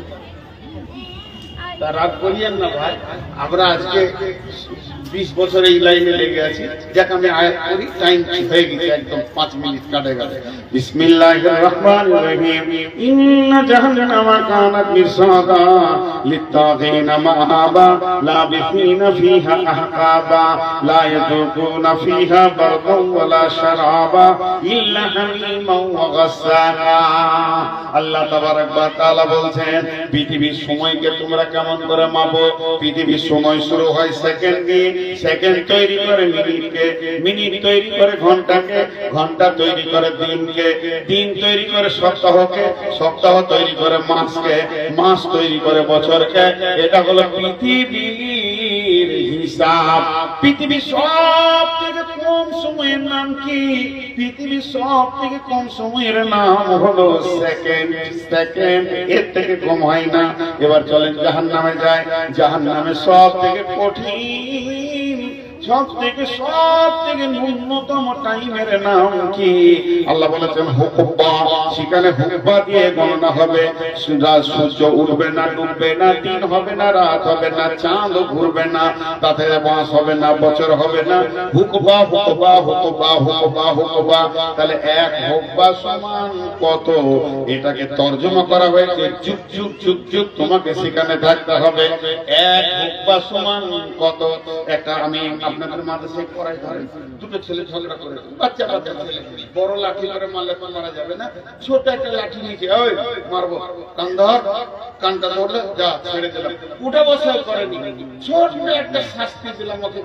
তা রাগ করিয়েন না ভাই, আমরা আজকে 20 বছর এই লাইনে লেগে আছি। যাক, আমি আয়াত করি, টাইম হয়ে গেছে, একদম 5 মিনিট কাটে গেল। বিসমিল্লাহির রহমানির রহিম। ইন্না জাহান্নামা কানাত মিরসাদা লিত্তাগিনা মাআবা লাবিসিনা ফিহা আহকাবা লা ইয়াযুকুনা ফিহা বারদান ওয়ালা শারাবা ইল্লা হামিমান ওয়া গাসসাকা। আল্লাহ তাবারক ওয়া তাআলা বলছেন, পৃথিবীর সময়কে তোমরা কেমন করে মাপো? পৃথিবীর সময় শুরু হয় সেকেন্ড দিয়ে, সেকেন্ড তৈরি করে মিনিটকে, মিনিট তৈরি করে ঘন্টাকে, ঘন্টা তৈরি করে দিনকে, দিন তৈরি করে সপ্তাহকে, সপ্তাহ তৈরি করে মাসকে, মাস তৈরি করে বছরকে। এটা হলো পৃথিবীর হিসাব। পৃথিবীর সব থেকে কম সময়ের নাম কি? পৃথিবীর সব থেকে কম সময়ের নাম হলো সেকেন্ড। সেকেন্ড, এর থেকে কম হয় না। এবার চলেন জাহান্নামে যায়। জাহান্নামে সব থেকে কঠিন সব থেকে ন্যূনতম টাইমের নাম কি? আল্লাহ বলেছেন হুকবা। সেখানে হুকবা দিয়ে গণনা হবে। সূর্য উঠবে না, ডুববে না, দিন হবে না, রাত হবে না, চাঁদ ঘুরবে না, তাতে মাস হবে না, বছর হবে না। হুকবা হুকবা হুকবা হুকবা হুকবা। তাহলে এক হুকবা সমান কত? এটাকে তর্জমা করা হয়েছে যুগ যুগ যুগ যুগ তোমাকে সেখানে থাকতে হবে। এক হুকবা সমান কত? একটা আমি আপনাদের মাদ্রাসায় পড়াই, ধরেন দুটো ছেলে ঝগড়া করে, বাচ্চা বাচ্চা ছেলে, বড় লাঠি করে মারলে তো মারা যাবে না, ছোট একটা লাঠি নিচে ওই মারবো, কান ধর, কানটা ধরলে যা ছেড়ে দিলাম, উঠা বসাও করেনি, ছোট একটা শাস্তি দিলাম ওকে,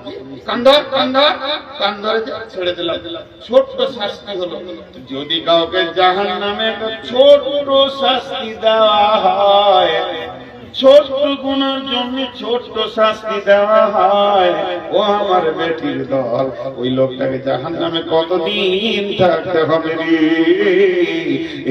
কান ধর কান ধর, কান ধরে ছেড়ে দিলাম, ছোট্ট শাস্তি হলো। যদি কাউকে জাহান্নামে একটা ছোট্ট শাস্তি দেওয়া হয়, ছোট্ট গুনার জন্য ছোট্ট শাস্তি দেওয়া হয়, ও আমার বেটির দল, ওই লোকটাকে জাহান্নামে কতদিন থাকতে হবে রে?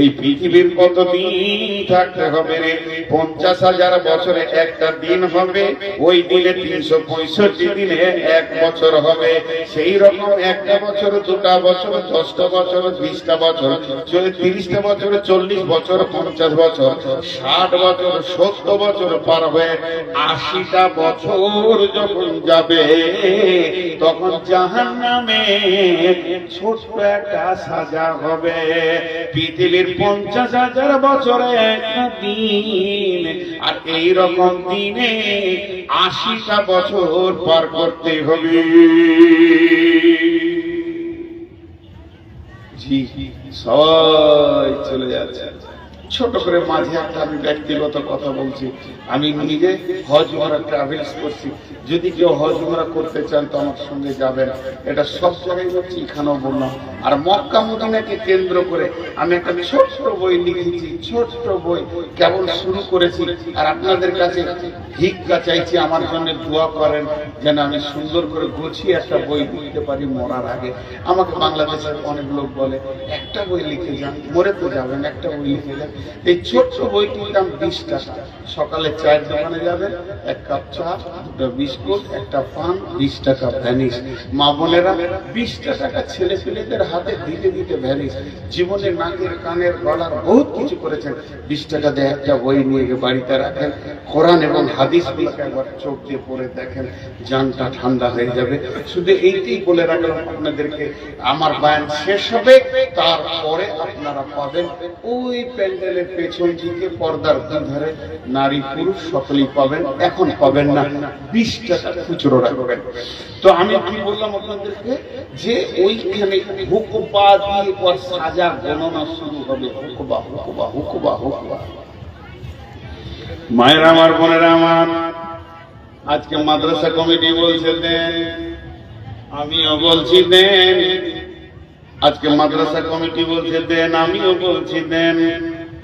এই পৃথিবীর কতদিন থাকতে হবে রে? 50,000 বছরে একটা দিন হবে, ওই দিনে 365 দিনে এক বছর হবে। সেই রকম একটা বছর, দুটা বছর, 10টা বছর, 20টা বছর, 30টা বছর, 40 বছর, 50 বছর, 60 বছর, 70 বছর পার হয়ে 80টা বছর যখন যাবে, তখন জাহান্নামে ছোট্ট একটা সাজা হবে। পৃথিবীর 50,000 বছরে একটা দিন, আর এই রকম দিনে 80টা বছর পার করতে হবে। জি, সবাই চলে যাচ্ছে। ছোট করে মাঝে একটা আমি ব্যক্তিগত কথা বলছি। আমি নিজে হজ উমরা ট্রাভেলস করছি। যদি কেউ হজ উমরা করতে চান তো আমার সঙ্গে যাবেন। এটা সব জায়গায় হচ্ছে, এখানেও বললাম। আর মক্কা মদিনাকে কেন্দ্র করে আমি একটা ছোট্ট বই লিখেছি, ছোট্ট বই, কেবল শুরু করেছি। আর আপনাদের কাছে ভিক্ষা চাইছি, আমার জন্য দোয়া করেন যেন আমি সুন্দর করে গুছিয়ে একটা বই লিখতে পারি মরার আগে। আমাকে বাংলাদেশের অনেক লোক বলে, একটা বই লিখে যান, মরে তো যাবেন, একটা বই লিখে যান। এই ছোট্ট বইটির দাম 20 টাকা। সকালে চায়ের দোকানে যাবেন, এক কাপ চা, দুটো বিস্কুট, একটা পান, 20 টাকা ভ্যানিশ। মা বোনেরা 20টা টাকা ছেলে পেলেদের হাতে দিতে দিতে ভ্যানিশ। জীবনে নাকের কানের গলার বহুত কিছু করেছেন, 20 টাকা দিয়ে একটা বই নিয়ে গিয়ে বাড়িতে রাখেন। কোরআন এবং হাদিসগুলোকে একবার চোখ দিয়ে পড়ে দেখেন, জানটা ঠান্ডা হয়ে যাবে। শুধু এইটাই বলে রাখলাম আপনাদেরকে। আমার বয়ান শেষ হবে, তারপরে আপনারা পাবেন ওই প্যান্ডেলের পেছন দিকে পর্দার ধারে নারী পুরুষ সকলেই পাবেন। এখন পাবেন না, 20 টাকা খুচরো রাখবেন। তো আমি কি বললাম আপনাদেরকে, যে ওইখানে হুকবা দিয়ে পর সাজা গণনা শুরু হবে। হুকবা হুকবা হুকবা হুকবা। মায়ের আমার, বোনেরা আমার, আজকে মাদ্রাসা কমিটি বলছে দেন, আমিও বলছি দেন। আজকে মাদ্রাসা কমিটি বলছে দেন, আমিও বলছি দেন।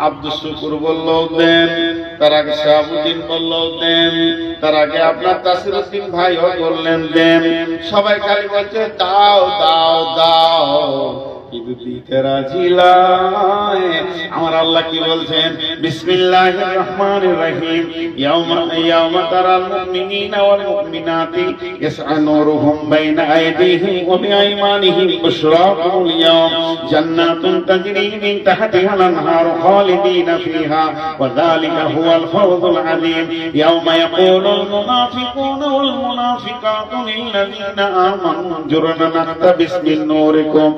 আব্দুল শুকুর বললেও দেন, তার আগে শাহাবুদ্দিন বললেও দেন, তার আগে আপনার তাসিরউদ্দিন ভাইও বললেন দেন। সবাই খালি বলছে দাও দাও দাও, কিন্তু দিতে রাজি নয়। আমার আল্লাহ কি বলছেন? বিসমিল্লাহির রাহমানির রহিম। ইয়াওমা তারাল মুমিনিনা ওয়াল মুমিনাতি ইয়াসআ নূরুহুম বাইনা আইদিহিম ওয়া বিআইমানিহিম বুশরাকুমুল ইয়াওম জান্নাতুন তাজরি মিন তাহতিহাল আনহারু খালিদিনা ফিহা ওয়া যালিকা হুয়াল ফাওজুল আযীম। ইয়াওমা ইয়াকুলুল মুনাফিকুনা ওয়াল মুনাফিকাতু লিল্লাযীনা আমানু জুরনা নাকতাবিস মিন নূরিকুম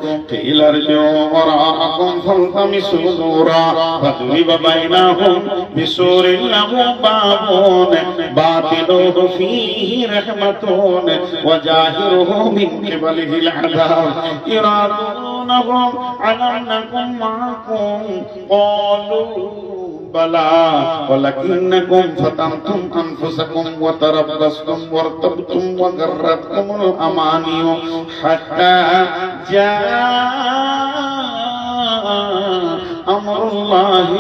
ارجعوا وراءكم فالتمسوا نورا فضرب بينهم بسور له باب باطنه فيه رحمة وظاهره من قبله العذاب يرادونهم على أنكم معكم قالوا بلى ولكنكم فتنتم أنفسكم وتربصتم وارتبتم وغرتكم الأماني حتى جاء أمر الله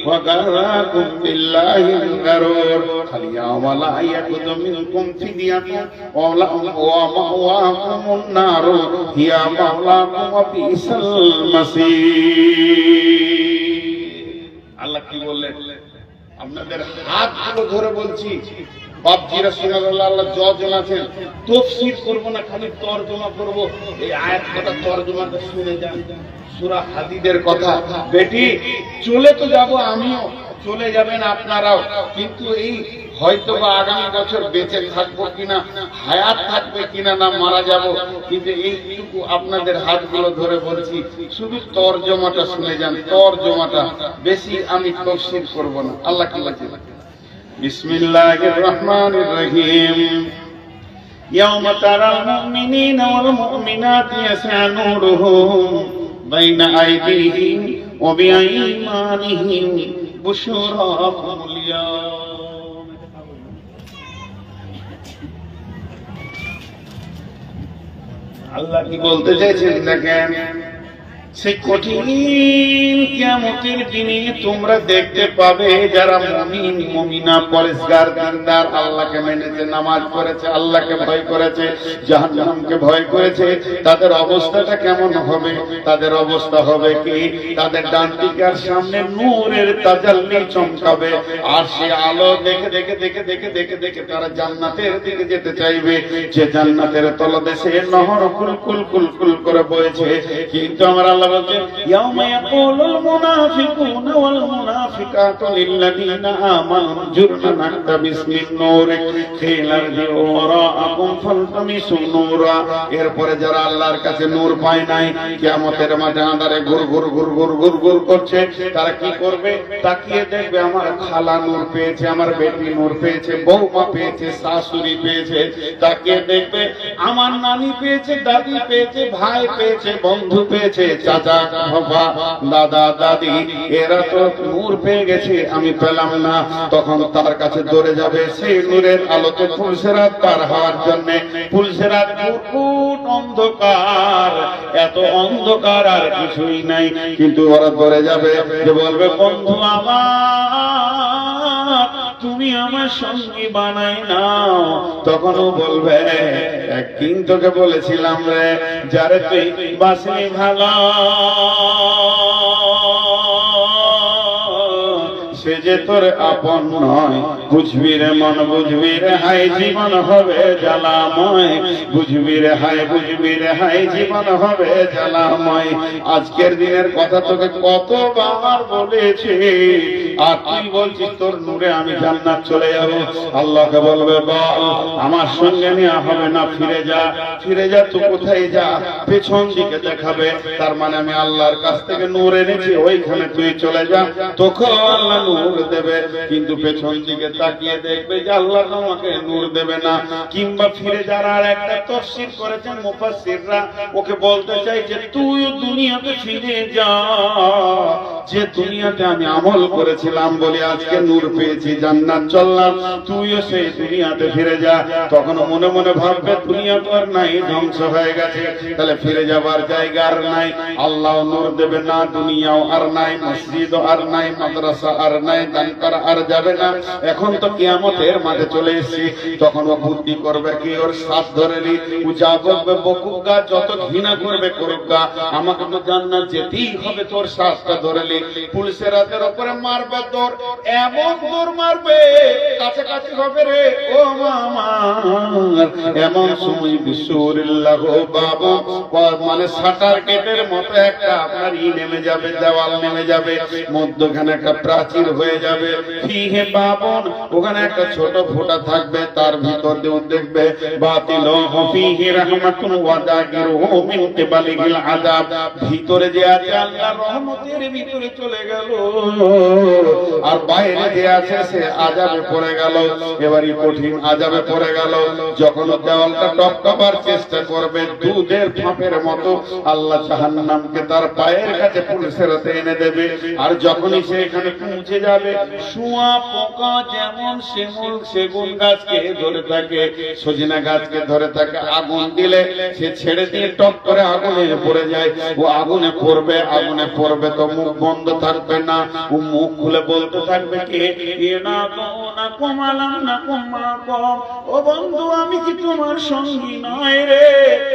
وغركم بالله الغرور اليوم لا يأخذ منكم فدية ومأواكم النار هي مولاكم وبئس المصير। আল্লাহ কি বললেন? আপনাদের হাতগুলো ধরে বলছি, বাপজি রাসূলুল্লাহ আল্লাহ যজন আছেন, তাফসীর করব না, খালি তরজমা করব। এই আয়াত কটা তরজমাটা শুনে যান, সূরা হাদীদের কথা। বেটি চলে তো যাব, আমিও চলে যাবেন আপনারাও, কিন্তু এই হয়তো বা আগামী বছর বেঁচে থাকবো কিনা, হায়াত থাকবে কিনা, না মারা যাব, কিন্তু এইটুকু আপনাদের হাতগুলো ধরে বলছি, শুধু তরজমাটা শুনে যান, তরজমাটা, বেশি আমি তাফসীর করব না। আল্লাহ কি বলছে? বিসমিল্লাহির রহমানির রহিম। ইয়াউমা তারাল মুমিনিনা ওয়াল মুমিনাতি ইয়াসআ নূরুহুম বাইনা আইদিহিম ওয়া বিআইমানিহিম বুশরাকুমুল ইয়াওম। আল্লাহ কি বলতে চাইছেন দেখেন, সেই কঠিন কিয়ামতের দিনে তোমরা দেখতে পাবে যারা মুমিন মুমিনা পরেশগার দিনদার, আল্লাহকে মেনেছে, নামাজ পড়েছে, আল্লাহকে ভয় করেছে, জাহান্নামকে ভয় করেছে, তাদের অবস্থাটা কেমন হবে? তাদের অবস্থা হবে কি, তাদের ডান দিকের সামনে নূরের তাজাল্লি চমকাবে, আর সে আলো দেখে দেখে দেখে দেখে দেখে দেখে তারা জান্নাতের দিকে যেতে চাইবে, যে জান্নাতের তলদেশে নহর কুল কুল কুল কুল করে বইছে। কিন্তু আমার আল্লাহ বলছেন, ইয়াউমা ইয়াকুলুল মুনাফিকুনা ওয়াল মুনাফিকাতু লিল্লাযিনা আমানু জুরনা নাকতা বিসমিন নূরি খিলার ওরাআকুম ফালতামিসু নূরা। এরপরে যারা আল্লাহর কাছে নূর পায় নাই, কিয়ামতের মাঠে আঁধারে ঘুর ঘুর ঘুর ঘুর ঘুর ঘুর করছে, তারা কি করবে? তাকিয়ে দেখবে আমার খালা নূর পেয়েছে, আমার বেটি নূর পেয়েছে, বৌমা পেয়েছে, শাশুড়ি পেয়েছে। তাকিয়ে দেখবে আমার নানি পেয়েছে, দাদি পেয়েছে, ভাই পেয়েছে, বন্ধু পেয়েছে, চাচা বাবা দাদা দাদি, এরা তো নূর পেয়ে গেছে, আমি পেলাম না। তখন তার কাছে দৌড়ে যাবে, সেই নূরের আলোতে ফুলসেরাত পার হওয়ার জন্য। ফুলসেরাত পুরোপুর অন্ধকার, এত অন্ধকার আর কিছুই নাই, কিন্তু ওরা দৌড়ে যাবে, যে বলবে বন্ধু আমার, তুমি আমার সঙ্গী বানাই নাও। তখনও বলবে, একদিন তোকে বলেছিলাম রে, যারে তুই বাসনি ভালো, সে যে তোর আপন নয়। বুঝবি রে মন, বুঝবি রে হাই, জীবন হবে জ্বালাময়। বুঝবি রে হাই, বুঝবি রে হাই, জীবন হবে জ্বালাময়। আজকের দিনের কথা তোকে কতবার বলেছি, আর তুই বলছিস তোর নূরে আমি জান্নাত চলে যাব। আল্লাহকে বলবে, বল আমার সঙ্গে নেওয়া হবে না, ফিরে যা, ফিরে যা। তুই কোথায় যা? পেছন দিকে দেখাবে, তার মানে আমি আল্লাহর কাছ থেকে নূর এনেছি, ওইখানে তুই চলে যা, তোকে আল্লাহ নূর দেবে। কিন্তু পেছন দিকে তাকিয়ে দেখবে যে আল্লাহ তোমাকে নূর দেবে না। কিংবা ফিরে যারা আর একটা তাফসীর করেছেন মুফাসসিররা, ওকে বলতে চাইছে তুই দুনিয়াতে ফিরে যা, যে দুনিয়াতে আমি আমল করেছিলাম বলে আজকে নূর পেয়েছি, জান্নাত চললাম, তুইও সেই দুনিয়াতে ফিরে যা। তখন মনে মনে ভাববে দুনিয়া তো আর নাই, ধ্বংস হয়ে গেছে, তাহলে ফিরে যাবার জায়গা আর নাই, আল্লাহ নূর দেবে না, দুনিয়াও আর নাই, মসজিদও আর নাই, মাদ্রাসা আর নাই, দান করা আর যাবে না। এখন তো কিয়ামতের মাঠে চলে এসেছি। তখন ও বুদ্ধি করবে কি, ওর শ্বাস ধরে নি, ও যা বলবে বকুক গা, যত ঘৃণা করবে করুক গা, আমাকে তো জান্নাত যেতেই হবে। তোর শ্বাসটা ধরে নি, পুলিশেরাতের উপরে মারবে দৌড়, এমন দৌড় মারবে কাছাকাছি হবে রে ও মামা। এমন সময় বিশ্বরিল্লাহ বাবু, মানে শাটার গেটের মতো একটা আপনার নেমে যাবে, দেওয়াল নেমে যাবে, মধ্যখানে একটা প্রাচীর হয়ে যাবে। ফিহে বাবন, ওখানে একটা ছোট ফোঁটা থাকবে, তার ভিতর দিয়ে দেখবে বাতিল ফিহি রাহমাতুন ওয়া দাগিরুহু মিন কিবালিল আযাব, ভিতরে যে আছে আল্লাহর রহমতের ভিতরে চলে গেল, আর বাইরে যে আছে সে আযাবে পড়ে গেল। এবারে কঠিন আযাবে পড়ে গেল। যখন দেওয়ালটা টপকাবার চেষ্টা করবে, দুধের ফাঁপের মতো আল্লাহ জাহান্নামকে তার পায়ের কাছে পুলিশেরাতে এনে দেবে। আর যখনই সে এখানে পৌঁছে যাবে, শুয়া পোকা যেমন সেগুন গাছকে ধরে থাকে, সজিনা গাছকে ধরে থাকে, আগুন দিলে সে ছেড়ে দিয়ে টপ করে আগুনে পড়ে যায়। ও আগুনে পড়বে, আগুনে পড়বে তো মুখ বন্ধ থাকবে না, ও মুখ খুলে বলতে থাকবে কি, নাকুম আলাম নাকুম মাকুম। ও বন্ধু আমি কি তোমার সঙ্গী নয় রে?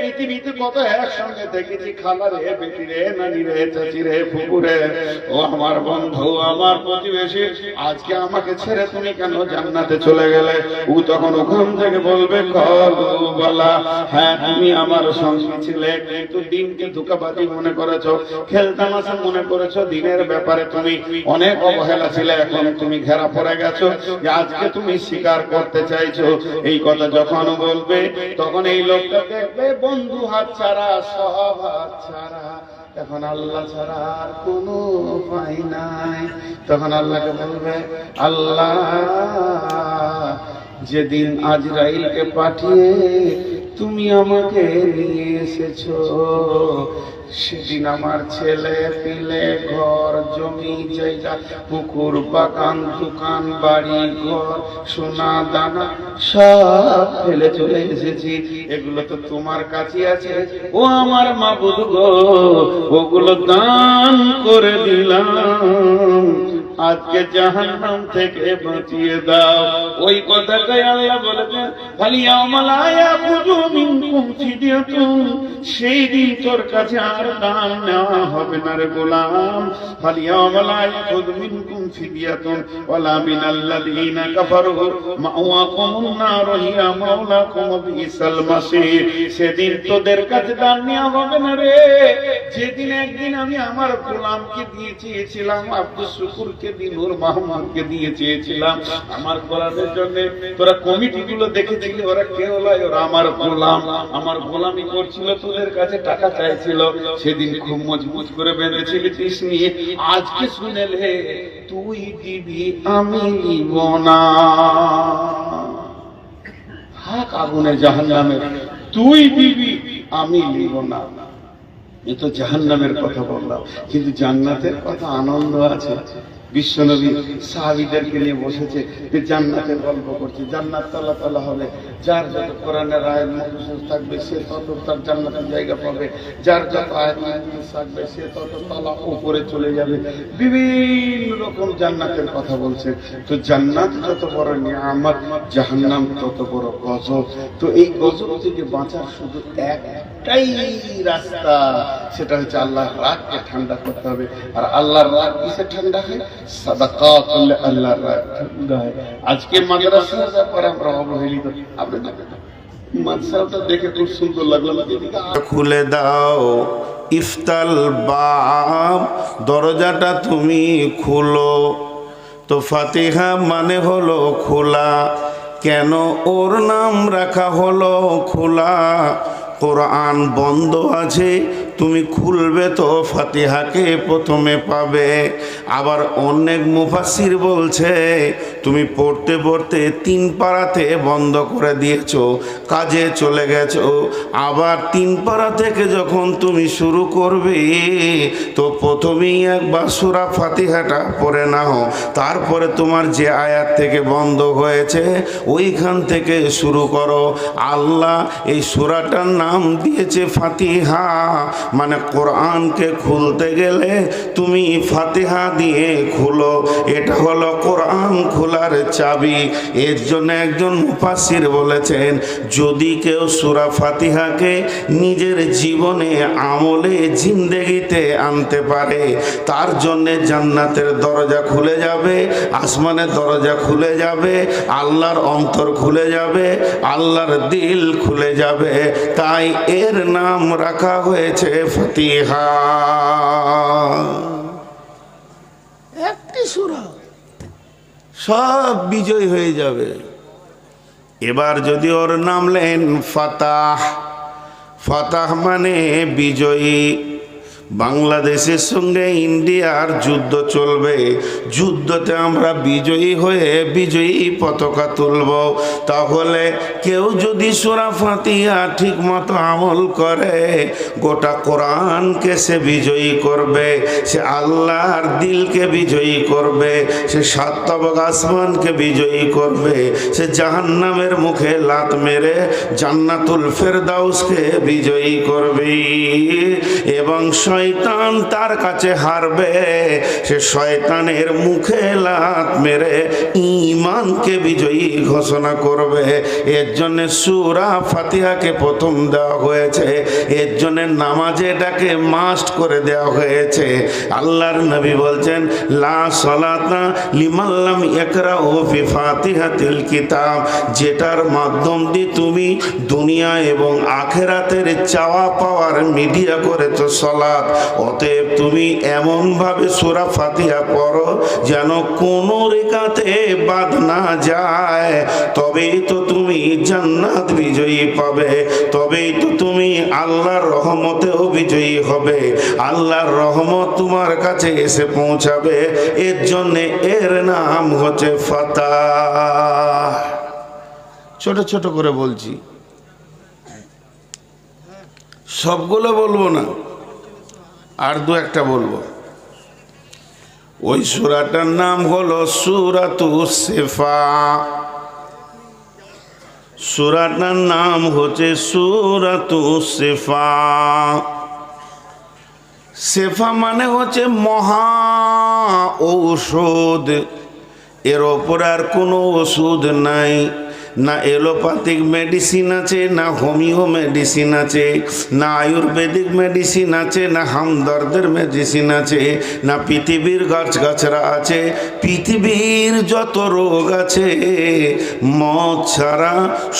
পৃথিবীতে কত একসঙ্গে দেখেছি, খালা রে, বেটি রে, নানি রে, চাচি রে, ফুপু রে। ও আমার বন্ধু, আমার প্রতিবেশী, আজকে আমাকে ছেড়ে তুমি কেন জান্নাতে চলে গেলে? ও তখন ওখান থেকে বলবে কলু বলা, হ্যাঁ তুমি আমার সঙ্গী ছিলে, কিন্তু দিনকে ধোঁকাবাজি মনে করেছো, খেলতামাশা মনে করেছো, দিনের ব্যাপারে তুমি অনেক অবহেলা ছিলে। এখন তুমি ঘেরা পড়ে গেছো যে আজকে তুমি স্বীকার করতে চাইছো। এই কথা যখন বলবে তখন এই লোকটা দেখবে বন্ধু হাত ছাড়া, সব হাত ছাড়া, এখন আল্লাহ ছাড়া আর কোনো উপায় নাই। তখন আল্লাহকে বলবে, আল্লাহ যেদিন আজরাইলকে পাঠিয়ে তুমি আমাকে নিয়ে এসেছো, সেদিন আমার ছেলে পিলে, ঘর জমি জায়গা, পুকুর বাগান, দোকান বাড়ি, ঘর, সোনা দানা সব ফেলে চলে এসেছি। এগুলো তো তোমার কাছে আছে। ও আমার মাবুদ গো, ওগুলো দান করে দিলাম, আজকে জাহান্নাম থেকে বাঁচিয়ে দাও। ওই কথাটাই আল্লাহ বলেছেন, ফালিয়াউমা লা ইয়াখুযু মিনকুম ফিদিয়াতুন, সেই দিন তোর কাছে আর দান নেওয়া হবে না রে গোলাম। ফালিয়াউমা লা ইয়াখুযু মিনকুম ফিদিয়াতুন ওয়ালা মিনাল্লাযীনা কাফারু মাওয়াকুমুন নার হিয়া মাওলাকুম বিসাল মাসির। সেদিন তোদের কাছে দান নেওয়া হবে না রে। যেদিন একদিন আমি আমার গোলামকে দিয়ে চেয়েছিলাম, আব্দুল শুকুরকে, নূর মোহাম্মদকে দিয়ে চেয়েছিলাম আমার গোলামের জন্য, তোরা কমিটি গুলো দেখে দেখলে ওরা কেউ নয়, ওরা আমার গোলাম, আমার গোলামি করছিল, তোদের কাছে টাকা চাইছিল, সেদিন খুব মজবুত করে বেঁধেছিলি তিস নিয়ে। আজকে শুনেলে তুই দিবি আমি দিব না, হাক আগুনে জাহান্নামের, তুই দিবি আমি নিব না। এ তো জাহান্নামের কথা বললাম, কিন্তু জান্নাতের কথা আনন্দ আছে। বিশ্বনবী সাহাবীদেরকে নিয়ে বসেছে, যে জান্নাতের গল্প করছে, জান্নাত তলা তলা হবে, যার যত কোরআনের আয়াত মুখস্থ থাকবে সে তত তার জান্নাতের জায়গা পাবে, যার যত আয়াত মুখস্থ থাকবে সে তত তলা উপরে চলে যাবে। বিভিন্ন রকম জান্নাতের কথা বলছে। তো জান্নাত যত বড় নিয়ামত, জাহান্নাম তত বড় গজব। তো এই গজব থেকে বাঁচার শুধু একটাই রাস্তা, সেটা হচ্ছে আল্লাহর রাগকে ঠান্ডা করতে হবে। আর আল্লাহর রাগ কিসে ঠান্ডা হয়? সাদাকা করলে আল্লাহর রাগ ঠান্ডা হয়। আজকে মাদ্রাসার ব্যাপারে আমরা অবহেলিত। আপনি মাদ্রাসাটা দেখে খুব সুন্দর লাগলো, খুলে দাও ইফতাল বাব, দরজাটা তুমি খুলো। তো ফাতিহা মানে হলো খোলা, কেন ওর নাম রাখা হলো খোলা? কোরআন বন্ধ আছে, তুমি খুলবে তো ফাতিহাকে প্রথমে পাবে। আবার অনেক মুফাসসির বলছে তুমি পড়তে পড়তে 3 পারাতে বন্ধ করে দিয়েছো, কাজে চলে গেছো, আবার 3 পারা থেকে যখন তুমি শুরু করবে তো প্রথমেই একবার সূরা ফাতিহাটা পড়ে নাও, তারপরে তোমার যে আয়াত থেকে বন্ধ হয়েছে ওইখান থেকে শুরু করো। আল্লাহ এই সূরাটার নাম দিয়েছে ফাতিহা, মানে কোরআনকে খুলতে গেলে তুমি ফাতিহা দিয়ে খুলো। এটা হলো কোরআন খোলার চাবি। এর জন্য একজন মুফাসসির বলেছেন, যদি কেউ সূরা ফাতিহাকে নিজের জীবনে আমলে জিন্দেগিতে আনতে পারে, তার জন্যে জান্নাতের দরজা খুলে যাবে, আসমানের দরজা খুলে যাবে, আল্লাহর অন্তর খুলে যাবে, আল্লাহর দিল খুলে যাবে। তাই এর নাম রাখা হয়েছে ফাতিহা। একটি সূরা, সব বিজয় হয়ে যাবে। এবার যদি ওর নাম লেন ফাতাহ, ফাতাহ মানে বিজয়ী। বাংলাদেশের সঙ্গে ইন্ডিয়ার যুদ্ধ চলবে, যুদ্ধতে আমরা বিজয়ী হয়ে বিজয়ী পতাকা তুলব। তাহলে কেউ যদি সূরা ফাতিহা ঠিক মতো আমল করে, গোটা কোরআনকে সে বিজয়ী করবে, সে আল্লাহর দিলকে বিজয়ী করবে, সে 7 তবক আসমানকে বিজয়ী করবে, সে জাহান্নামের মুখে লাত মেরে জান্নাতুল ফেরদাউসকে বিজয়ী করবে। এবং শয়তান তার কাছে হারবে, সে শয়তানের মুখে লাত মেরে ঈমানকে বিজয়ী ঘোষণা করবে। এর জন্য সূরা ফাতিহাকে প্রথম দেওয়া হয়েছে, এর জন্য নামাজে এটাকে মাস্ট করে দেওয়া হয়েছে। আল্লাহর নবী বলছেন, লা সালাতা লিমান লাম ইয়াকরাউ ফি ফাতিহাতিল কিতাব, যেটার মাধ্যম দিয়ে তুমি দুনিয়া এবং আখিরাতের চাওয়া পাওয়ার মিডিয়া করেছো সালাত, অতএব তুমি এমন ভাবে সূরা ফাতিহা পড়ো যেন কোনো রেখাতে বাদ না যায়, তবেই তো তুমি জান্নাত বিজয়ী পাবে, তবেই তো তুমি আল্লাহর রহমতেও বিজয়ী হবে, আল্লাহর রহমত তোমার কাছে এসে পৌঁছাবে। এর জন্যে এর নাম হচ্ছে ফাতাহ। ছোট ছোট করে বলছি, সবগুলো বলবো না, আর দু একটা বলবো। ওই সূরাটার নাম হলো সূরাতুস শিফা। সূরাটার নাম হচ্ছে সূরাতুস শিফা। শিফা মানে হচ্ছে মহা ঔষধ। এর ওপর আর কোনো ওষুধ নাই, না এলোপ্যাথিক মেডিসিন আছে, না হোমিও মেডিসিন আছে, না আয়ুর্বেদিক মেডিসিন আছে, না হামদর্দের মেডিসিন আছে, না পৃথিবীর গাছগাছরা আছে। পৃথিবীর যত রোগ আছে মদ ছাড়া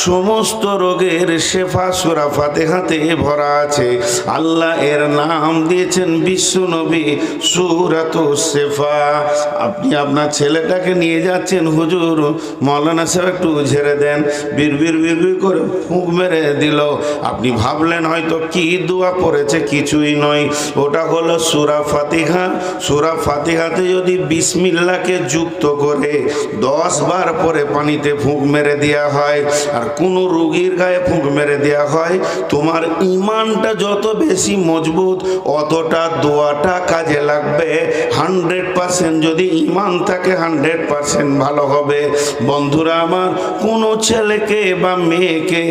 সমস্ত রোগের শেফা সূরা ফাতিহাতে ভরা আছে। আল্লাহ এর নাম দিয়েছেন বিশ্বনবী সূরাতুস শিফা। আপনি আপনার ছেলেটাকে নিয়ে যাচ্ছেন, হুজুর মাওলানা সাহেব একটু ঝেড়ে দেন, বিড়বিড় বিড়বিড় করে ফুঁক মেরে দিল। আপনি ভাবলেন হয়তো কি দোয়া পড়েছে, কিছুই নয়, ওটা হলো সূরা ফাতিহা। সূরা ফাতিহাতে যদি বিসমিল্লাহকে যুক্ত করে 10 বার পরে পানিতে ফুঁক মেরে দেওয়া হয়, আর কোনো রোগীর গায়ে ফুঁক মেরে দেওয়া হয়, তোমার ঈমানটা যত বেশি মজবুত অতটা দোয়াটা কাজে লাগবে। 100% যদি ঈমান থাকে 100% ভালো হবে। বন্ধুরা আমার, কোনো ছেলেকে বা মেয়েকে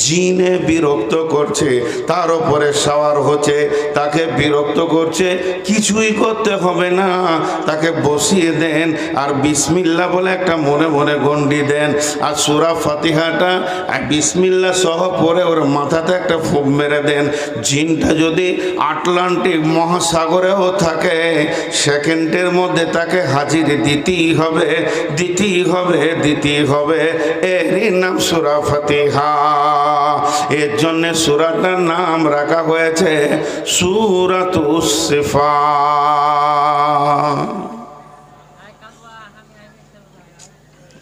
জিনে বিরক্ত করছে, তার উপরে শাওয়ার হচ্ছে, তাকে বিরক্ত করছে, কিছুই করতে হবে না, তাকে বসিয়ে দেন আর বিসমিল্লাহ বলে একটা মনে মনে গন্ডি দেন, আর সূরা ফাতিহাটা বিসমিল্লাহ সহ পরে ওর মাথাতে একটা ফুঁক মেরে দেন। জিনটা যদি আটলান্টিক মহাসাগরেও থাকে, সেকেন্ডের মধ্যে তাকে হাজির দিতেই হবে, দিতেই হবে, দিতেই হবে। এরই নাম সূরা ফাতিহা। এর জন্য সূরাটার নাম রাখা হয়েছে সূরাতুস শিফা।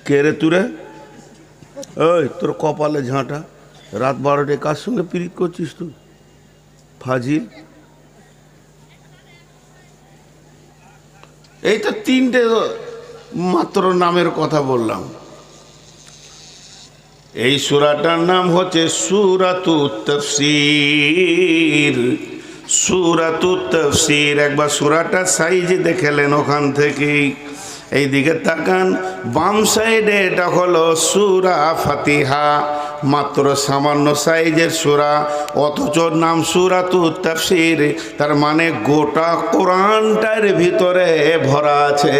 কে রে তুরে? ওই তোর কপালে ঝাঁটা, রাত 12টায় কার সঙ্গে প্রীত করছিস তুই? ফাজিল। এই তো 3টে মাত্র নামের কথা বললাম। এই সূরাটার নাম হচ্ছে সূরাতুত তাফসীর। সূরাতুত তাফসীর। একবার সূরাটা সাইজে দেখলেন ওখান থেকেই। এই দিকে তাকান, বাম সাইডে এটা হলো সূরা ফাতিহা, মাত্র সামান্য সাইজের সূরা, অথচ নাম সূরাতুত তাফসীর। তার মানে গোটা কোরআনটার ভিতরে ভরা আছে।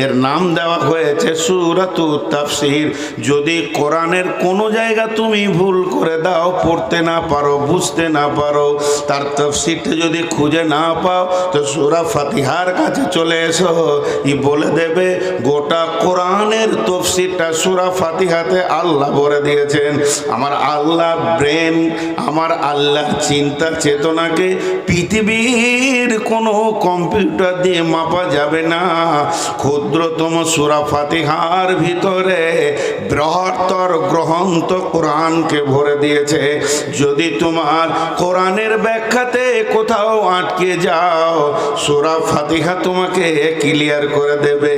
এর নাম দেওয়া হয়েছে সূরাতুত তাফসীর। যদি কোরআনের কোনো জায়গা তুমি ভুল করে দাও, পড়তে না পারো, বুঝতে না পারো, তার তাফসীরটা যদি খুঁজে না পাও, তো সূরা ফাতিহার কাছে চলে এসো, ই বলে দেবে গোটা কোরআনের তাফসীরটা সূরা ফাতিহাতে আল্লাহ ভরে দিয়েছেন। আমার আল্লাহ ব্রেন, আমার আল্লাহ চিন্তা চেতনাকে পৃথিবীর কোনো কম্পিউটার দিয়ে মাপা যাবে না। ক্ষুদ্রতম সূরা ফাতিহার ভিতরে বৃহত্তর গ্রন্থ কোরআনকে ভরে দিয়েছে। যদি তোমার কোরআনের ব্যাখ্যাতে কোথাও আটকে যাও, সূরা ফাতিহা তোমাকে ক্লিয়ার করে দেবে।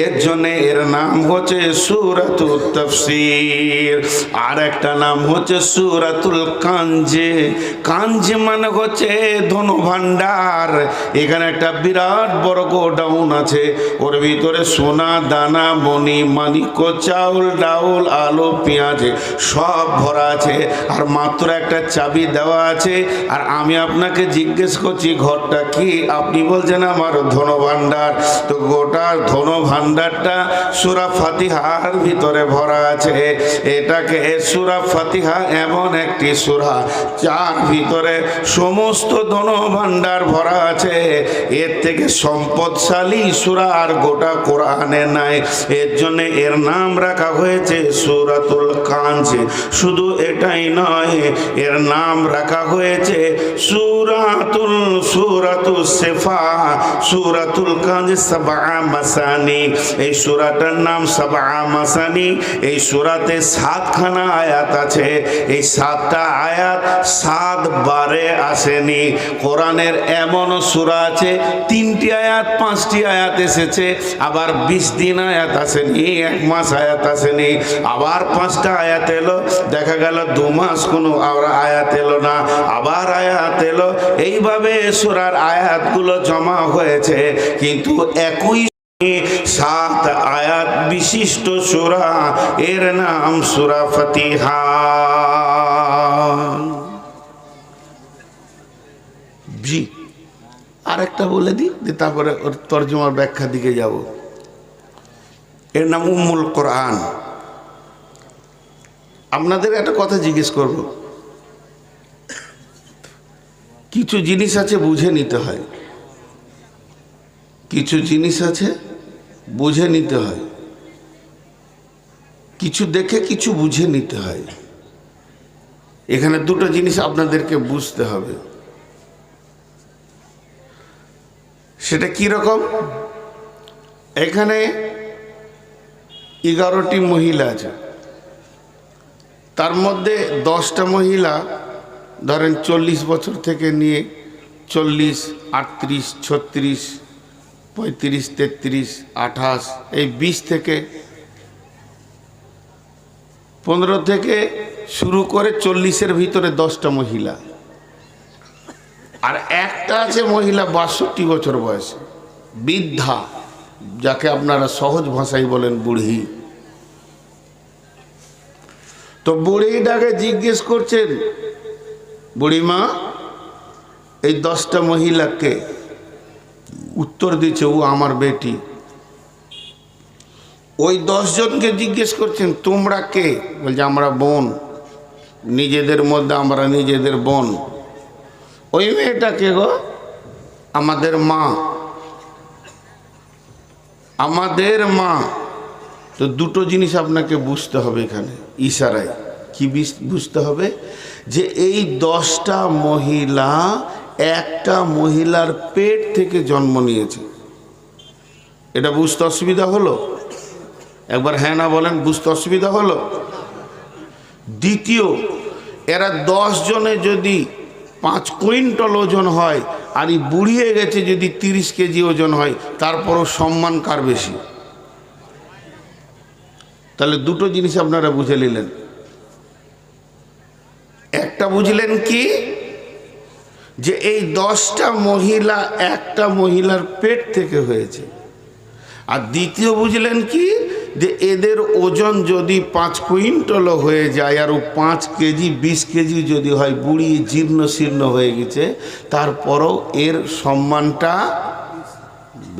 এর জন্য এর নাম হচ্ছে সূরাতুত তাফসীর। আর একটা নাম হচ্ছে সূরাতুল কানজ। কানজ মানে হচ্ছে ধন ভান্ডার। এখানে একটা বিরাট বড় গোডাউন আছে, ওর ভিতরে সোনা দানা মণি মাণিক্য চাউল চাউল আলু পেঁয়াজ সব ভরা আছে, আর মাত্র একটা চাবি দেওয়া আছে। আর আমি আপনাকে জিজ্ঞেস করছি ঘরটা কি? আপনি বলছেন আমার ধনভাণ্ডার। তো গোটা ধনভাণ্ডারটা সূরা ফাতিহার ভিতরে ভরা আছে। এটাকে সূরা ফাতিহা এমন একটি সূরা যার ভিতরে সমস্ত ধনভাণ্ডার ভরা আছে। এর থেকে সম্পদশালী সূরা আর গোটা কোরআনে নাই। এর জন্য এর নাম রাখা হয়েছে সূরাতুল কানজ। শুধু এটাই নয়, এর নাম রাখা হয়েছে সূরাতুল সিফা, সূরাতুল কানজ সাবআ মাসানি। এই সূরাটার নাম সাবআ মাসানি। এই সূরাতে 7খানা আয়াত আছে। এই 7টা আয়াত 7 বারে আসেনি। কোরআনের এমন সূরা আছে 3টি আয়াত 5টি আয়াত এসেছে, আবার 20 দিন আয়াত আসেনি, 1 মাস আয়াত আসেনি, আবার 5টা আয়াত এলো, দেখা গেল 2 মাস কোনো আয়াত এলো না, আবার আয়াত এলো। এইভাবে সূরার আয়াতগুলো জমা হয়েছে, কিন্তু একই 7 আয়াত বিশিষ্ট সূরা, এর নাম সূরা ফাতিহা। জি, আরেকটা বলে দিই, তারপরে ওর তরজমার ব্যাখ্যা দিকে যাব। এর নাম উম্মুল কোরআন। আপনাদের একটা কথা জিজ্ঞেস করব, কিছু জিনিস আছে বুঝে নিতে হয়, কিছু জিনিস আছে বুঝে নিতে হয়, কিছু দেখে কিছু বুঝে নিতে হয়। এখানে দুটো জিনিস আপনাদেরকে বুঝতে হবে। সেটা কি রকম? এখানে 11টি মহিলা আছে, তার মধ্যে 10টা মহিলা ধরেন 40 বছর থেকে নিয়ে 40, 38, 36, 35, 33, 28, এই 20 থেকে 15 থেকে শুরু করে 40-এর ভিতরে 10টা মহিলা। আর একটা আছে মহিলা 62 বছর বয়সে, বৃদ্ধা, যাকে আপনারা সহজ ভাষায় বলেন বুড়ি। তো বুড়িটাকে জিজ্ঞেস করছেন, বুড়িমা এই 10টা মহিলাকে? উত্তর দিচ্ছে ও আমার বেটি। ওই 10 জনকে জিজ্ঞেস করছেন তোমরা কে? বলছে আমরা বোন, নিজেদের মধ্যে আমরা নিজেদের বোন। ওই মেয়েটা কে গো? আমাদের মা, আমাদের মা। তো দুটো জিনিস আপনাকে বুঝতে হবে এখানে ইশারায়। কি বুঝতে হবে? যে এই 10টা মহিলা একটা মহিলার পেট থেকে জন্ম নিয়েছে। এটা বুঝতে অসুবিধা হলো? একবার হ্যাঁ না বলেন, বুঝতে অসুবিধা হলো? দ্বিতীয়, এরা 10 জনে যদি 5 কুইন্টাল ওজন হয়, আর এই বুড়িয়ে গেছে যদি 30 কেজি ওজন হয়, তারপরও সম্মান কার বেশি? তাহলে দুটো জিনিস আপনারা বুঝে নিলেন। একটা বুঝলেন কি, যে এই 10টা মহিলা একটা মহিলার পেট থেকে হয়েছে। আর দ্বিতীয় বুঝলেন কি, যে এদের ওজন যদি 5 কুইন্টালও হয়ে যায়, আর ও 5 কেজি 20 কেজি যদি হয়, বুড়ি জীর্ণ শীর্ণ হয়ে গেছে, তারপরও এর সম্মানটা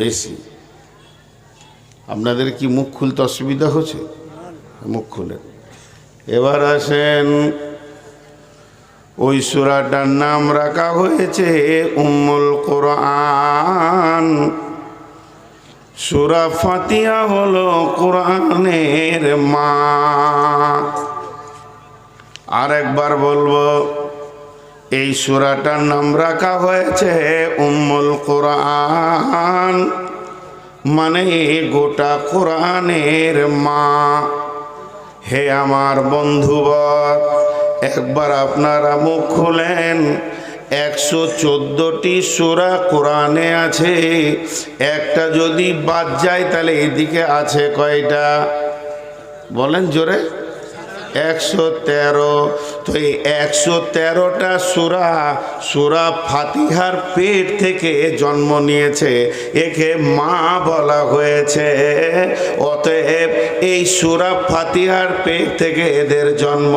বেশি। আপনাদের কি মুখ খুলতে অসুবিধা হচ্ছে? মুখ খুলেন। এবার আসেন, ওই সূরাটার নাম রাখা হয়েছে উম্মুল কোরআন। সূরা ফাতিহা হলো কোরআনের মা। আর একবার বলবো, এই সূরাটার নাম রাখা হয়েছে উম্মুল কোরআন, মানে গোটা কোরআনের মা। হে আমার বন্ধুবর, একবার আপনারা মুখ খুলেন। 114টি সূরা কোরআনে আছে, একটা যদি বাদ যায় তাহলে এদিকে আছে কয়টা? বলেন জোরে। 113। তো এই 113টা সূরা সূরা ফাতিহার পেট থেকে জন্ম নিয়েছে, একে মা বলা হয়েছে। অতএব এই সূরা ফাতিহার পেট থেকে এদের জন্ম।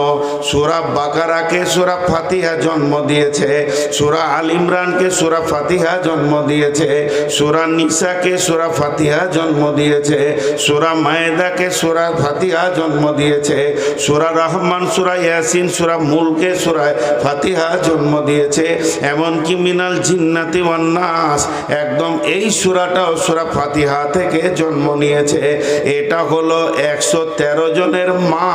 সূরা বাকারাকে সূরা ফাতিহা জন্ম দিয়েছে, সূরা আল ইমরানকে সূরা ফাতিহা জন্ম দিয়েছে, সূরা নিসাকে সূরা ফাতিহা জন্ম দিয়েছে, সূরা মায়েদাকে সূরা ফাতিহা জন্ম দিয়েছে, সূরা রহমান, সূরা ইয়াসিন, সূরা মুলকে সূরা ফাতিহা জন্ম দিয়েছে। এমনকি মিনাল জিন্নাতি ওয়ান নাস, একদম এই সূরাটাও সূরা ফাতিহা থেকে জন্ম নিয়েছে। এটা হলো 113 জনের মা,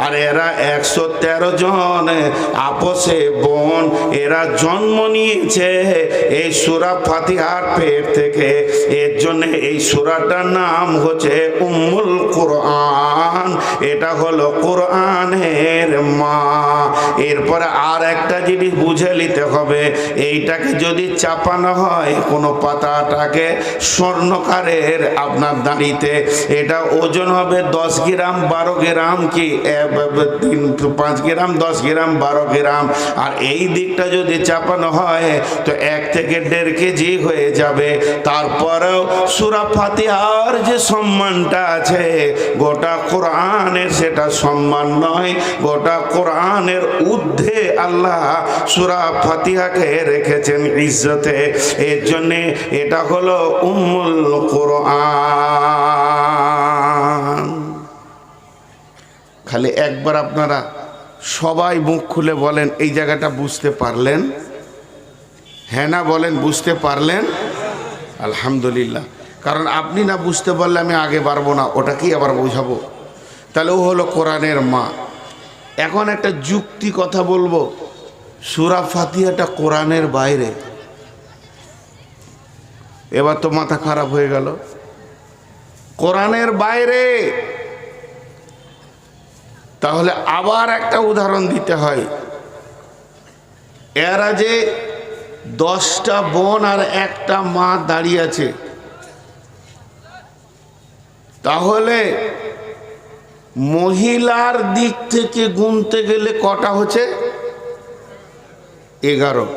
আর এরা 113 জন আপসে বোন, এরা জন্ম নিয়েছে এই সূরা ফাতিহার পেট থেকে। এর জন্য এই সূরাটার নাম হচ্ছে উম্মুল কোরআন, এটা হলো কোরআনের মা। এরপরে আর একটা জিনিস বুঝে নিতে হবে, এইটাকে যদি চাপানো হয় কোনো পাতাটাকে স্বর্ণকারের আপনার দাঁড়িতে, এটা ওজন হবে 10 গ্রাম 12 গ্রাম কি 5 গ্রাম 10 গ্রাম 12 গ্রাম। আর এই দিকটা যদি চাপানো হয় তো 1 থেকে 1.5 কেজি হয়ে যাবে। তারপরেও সূরা ফাতিহার যে সম্মানটা আছে গোটা কোরআনের সেটা সম্মান নয়, গোটা কোরআনের ঊর্ধ্বে আল্লাহ সূরা ফাতিহাকে রেখেছেন ইজ্জতে। এর জন্যে এটা হলো উম্মুল কোরআন। খালি একবার আপনারা সবাই মুখ খুলে বলেন, এই জায়গাটা বুঝতে পারলেন? হ্যাঁ না বলেন, বুঝতে পারলেন? আলহামদুলিল্লাহ। কারণ আপনি না বুঝতে পারলে আমি আগে পারবো না, ওটা কি আবার বোঝাবো? তাহলে ও হলো কোরআনের মা। এখন একটা যুক্তি কথা বলবো, সূরা ফাতিহাটা কোরআনের বাইরে, এবার তো মাথা খারাপ হয়ে গেল। কোরআনের বাইরে, তাহলে আবার একটা উদাহরণ দিতে হয়। এরা যে 10টা বোন আর একটা মা দাঁড়িয়ে আছে, তাহলে মহিলার দিক থেকে গুনতে গেলে কটা হচ্ছে? 11।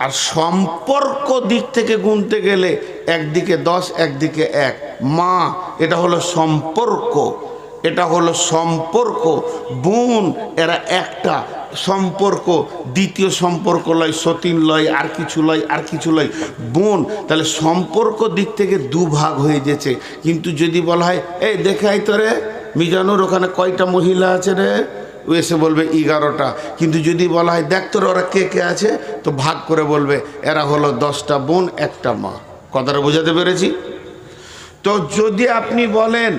আর সম্পর্ক দিক থেকে গুনতে গেলে একদিকে 10 একদিকে 1। মা এটা হলো সম্পর্ক, এটা হলো সম্পর্ক। বোন এরা একটা সম্পর্ক, দ্বিতীয় সম্পর্ক লয়, সতীন লয়, আর কিছু লয়, আর কিছু লয়, বোন। তাহলে সম্পর্ক দিক থেকে 2 ভাগ হয়ে গেছে। কিন্তু যদি বলা হয় এই দেখাই তো রে মিজানুর ওখানে কয়টা মহিলা আছে রে, ও এসে বলবে 11টা। কিন্তু যদি বলা হয় দেখ তোর ওরা কে কে আছে, তো ভাগ করে বলবে এরা হলো 10টা বোন একটা মা। কথাটা বোঝাতে পেরেছি? তো যদি আপনি বলেন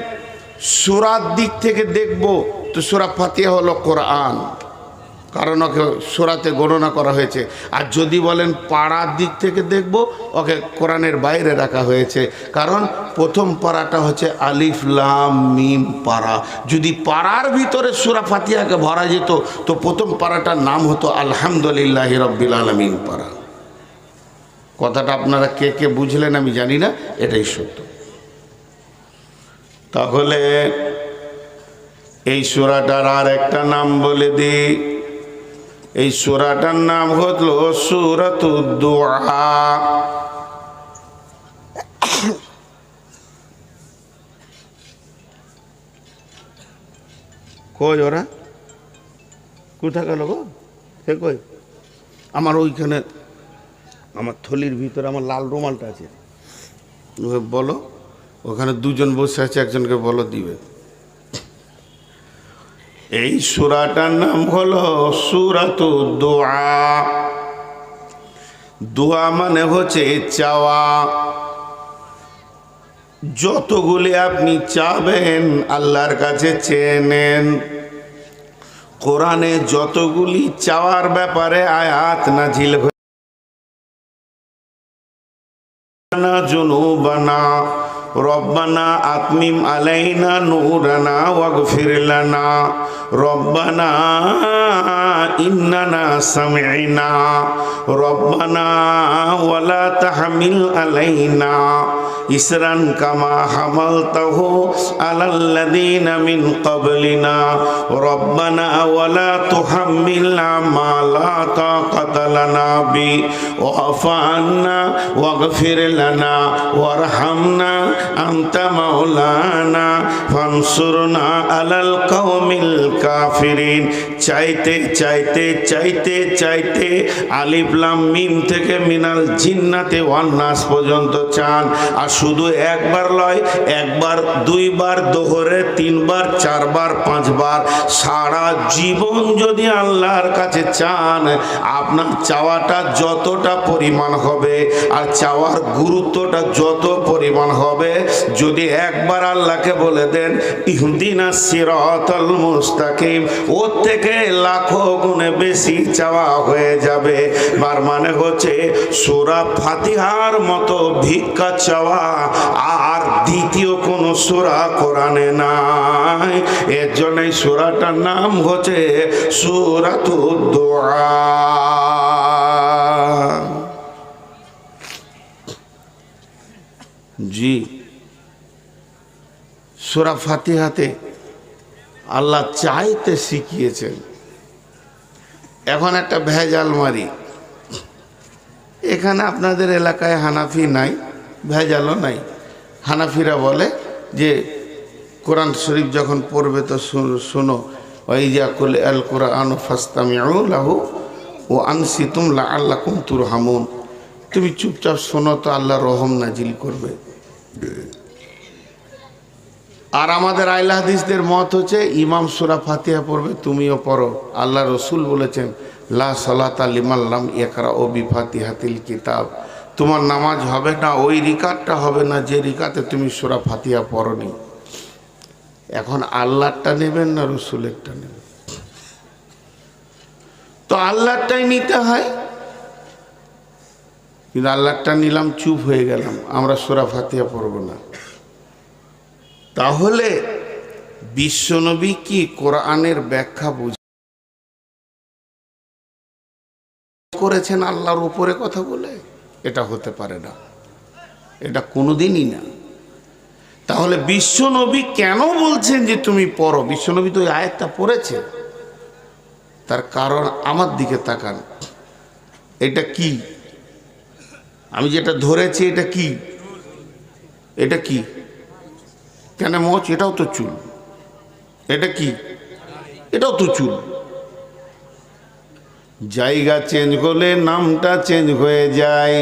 সূরার দিক থেকে দেখব, তো সূরা ফাতিহা হলো কোরআন, কারণ ওকে সূরাতে গণনা করা হয়েছে। আর যদি বলেন পাড়ার দিক থেকে দেখব, ওকে কোরআনের বাইরে রাখা হয়েছে, কারণ প্রথম পাড়াটা হচ্ছে আলিফ লাম মিম পাড়া। যদি পাড়ার ভিতরে সূরা ফাতিহাকে ভরা যেত তো প্রথম পাড়াটার নাম হতো আলহামদুলিল্লাহি রাব্বিল আলামিন পাড়া। কথাটা আপনারা কে কে বুঝলেন আমি জানি না, এটাই সত্য। তাহলে এই সূরাটার আর একটা নাম বলে দিই, এই সূরাটার নাম হলো সূরাতুদ দুআ। কই ওরা কোথা গেল গো? হে কই? আমার ওইখানে আমার থলির ভিতরে আমার লাল রুমালটা আছে, বলো। ওখানে 2 জন বসে আছে, একজনকে বলো দিবে। এই সূরাটার নাম হলো সূরাতুদ দুআ। দোয়া মানে হচ্ছে চাওয়া। যতগুলি আপনি চাবেন আল্লাহর কাছে চেয়ে নেন। কোরআনে যতগুলি চাওয়ার ব্যাপারে আয়াত নাজিল হয়েছে, জুনুবানা রব্বানা আতমিম আলাইনা নূরানা ওয়াগফির লানা রব্বানা ইন্নানা সামি'না রব্বানা ওয়ালা তাহমিল আলাইনা ইসরান কামা হামালতাহু আলাল্লাযীনা মিন ক্বাবলিনা রব্বানা ওয়ালা তুহাম্মিলনা মা লা তাকাতা লানা বি ওয়াফু আন্না ওয়াগফির লানা ওয়ারহামনা আনতা মাওলানা ফানসুরনা আলাল কওমিল কাফিরিন। চাইতে চাইতে চাইতে চাইতে আলিফ লাম মিম থেকে মিনাল জিন্নাতে ওয়ান নাস পর্যন্ত চান। আর শুধু একবার লয়, একবার দুইবার, দোহরে তিনবার, চারবার, পাঁচবার, সারা জীবন যদি আল্লাহর কাছে চান, আপনার চাওয়াটা যতটা পরিমাণ হবে আর চাওয়ার গুরুত্বটা যত পরিমাণ হবে, যদি একবার আল্লাহকে বলে দেন ইহদিনাস সিরাতাল মুস্তাকিম, ওর থেকে লাখো গুণে বেশি চাওয়া হয়ে যাবে। তার মানে হচ্ছে সূরা ফাতিহার মতো ভিক্ষা চাওয়া আর দ্বিতীয় কোন সূরা কোরআনে নাই। এর জন্য এই সূরাটার নাম হচ্ছে সূরাতুদ দুআ। জি, সূরা ফাতিহাতে আল্লাহ চাইতে শিখিয়েছেন। এখন একটা ভেজাল মারি, এখানে আপনাদের এলাকায় হানাফি নাই, ভেজালও নাই। হানাফিরা বলে যে কোরআন শরীফ যখন পড়বে তো শোনো, ওই যা কুল আল কোরআন ফাস্তামিউ লাহু ওয়া আনসিতুম লাআল্লাকুম তুরহামুন, তুমি চুপচাপ শোনো তো আল্লাহ রহম নাজিল করবে। আর আমাদের আহলে হাদিসদের মত হচ্ছে ইমাম সূরা ফাতিহা পড়বে, তুমিও পড়ো। আল্লাহ রসুল বলেছেন লা সালাতা লিমান লাম ইয়াকরাউ বিফাতিহাতিল কিতাব, তোমার নামাজ হবে না, ওই রিকাতটা হবে না যে রিকাতে তুমি সূরা ফাতিহা পড়নি। এখন আল্লাহরটা নেবেন না রসুলেরটা নেবেন? তো আল্লাহরটাই নিতে হয়, কিন্তু আল্লাহরটা নিলাম, চুপ হয়ে গেলাম, আমরা সূরা ফাতিহা পড়ব না। তাহলে বিশ্বনবী কি কোরআনের ব্যাখ্যা করেছেন আল্লাহর উপরে কথা বলে? এটা হতে পারে না, এটা কোনোদিনই না। তাহলে বিশ্বনবী কেন বলছেন যে তুমি পড়ো? বিশ্বনবী তো ওই আয়াতটা পড়েছে, তার কারণ আমার দিকে তাকান। এটা কি? আমি যেটা ধরেছি এটা কি? এটা কি? কেন মোচ? এটাও তো চুল। এটা কি? এটাও তো চুল। জায়গা চেঞ্জ করলে নামটা চেঞ্জ হয়ে যায়।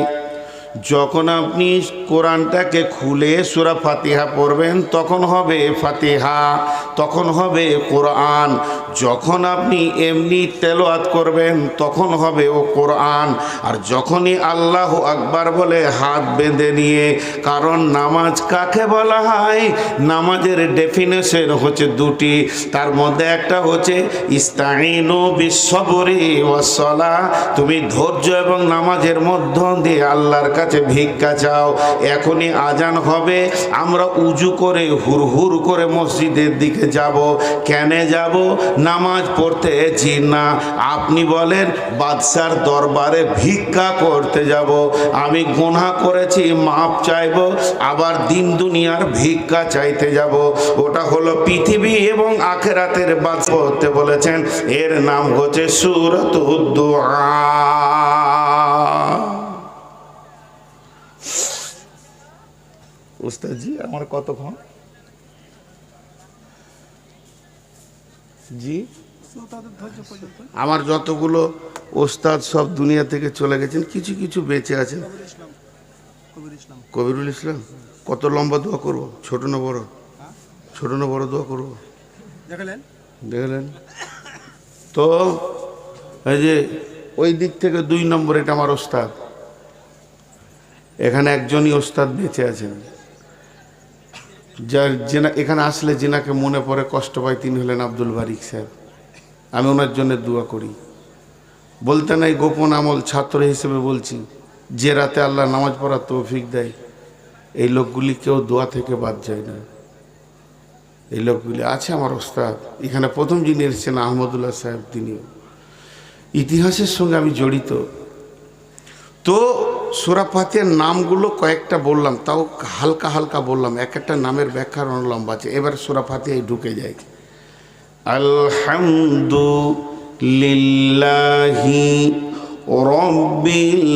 যখন আপনি কোরআনটাকে খুলে সূরা ফাতিহা পড়বেন তখন হবে ফাতিহা, তখন হবে কোরআন। যখন আপনি এমনি তেলাওয়াত করবেন তখন হবে ও কোরআন। আর যখনই আল্লাহু আকবার বলে হাত বেঁধে নিয়ে, কারণ নামাজ কাকে বলা হয়? নামাজের ডেফিনেশন হচ্ছে দুটি, তার মধ্যে একটা হচ্ছে ইস্তাইনু বিসসবরি ওয়াস সালাহ, তুমি ধৈর্য এবং নামাজের মধ্য দিয়ে আল্লাহর কাছে ভিক্ষা চাও। এখনই আজান হবে, আমরা উজু করে হুড় করে মসজিদের দিকে যাব। কেন যাব? নামাজ পড়তে জি না, আপনি বলেন বাদশার দরবারে ভিক্ষা করতে যাব। আমি গুনাহ করেছি, মাপ চাইব, আবার দিন দুনিয়ার ভিক্ষা চাইতে যাব। ওটা হলো পৃথিবী এবং আখিরাতের বাদ পড়তে বলেছেন। এর নাম হচ্ছে সূরাতুদ দুআ। উস্তাদজি আমার কতক্ষণ? জি, আমার যতগুলো ওস্তাদ সব দুনিয়া থেকে চলে গেছেন, কিছু কিছু বেঁচে আছেন। কবিরুল ইসলাম। কত লম্বা দোয়া করবো? ছোট না বড়? ছোট না বড় দোয়া করবো? দেখলেন তো? এই যে ওই দিক থেকে 2 নম্বর, এটা আমার ওস্তাদ। এখানে একজনই ওস্তাদ বেঁচে আছেন, যার এখানে আসলে যিনাকে মনে পড়ে কষ্ট পায় তিনি হলেন আব্দুল বারিক সাহেব। আমি ওনার জন্য দোয়া করি। বলতে নাই গোপন আমল, ছাত্র হিসেবে বলছি, যে রাতে আল্লাহ নামাজ পড়ার তৌফিক দেয় এই লোকগুলি কেউ দোয়া থেকে বাদ যায় না। এই লোকগুলি আছে আমার ওস্তাদ, এখানে প্রথম যিনি এসেছেন আহমদুল্লাহ সাহেব, তিনিও ইতিহাসের সঙ্গে আমি জড়িত। তো সূরা ফাতিহার নামগুলো কয়েকটা বললাম, তাও হালকা হালকা বললাম, এক একটা নামের ব্যাখ্যা অনেক লম্বা আছে। এবার সূরা ফাতিহায় ঢুকে যাই। আলহামদুলিল্লাহি রাব্বিল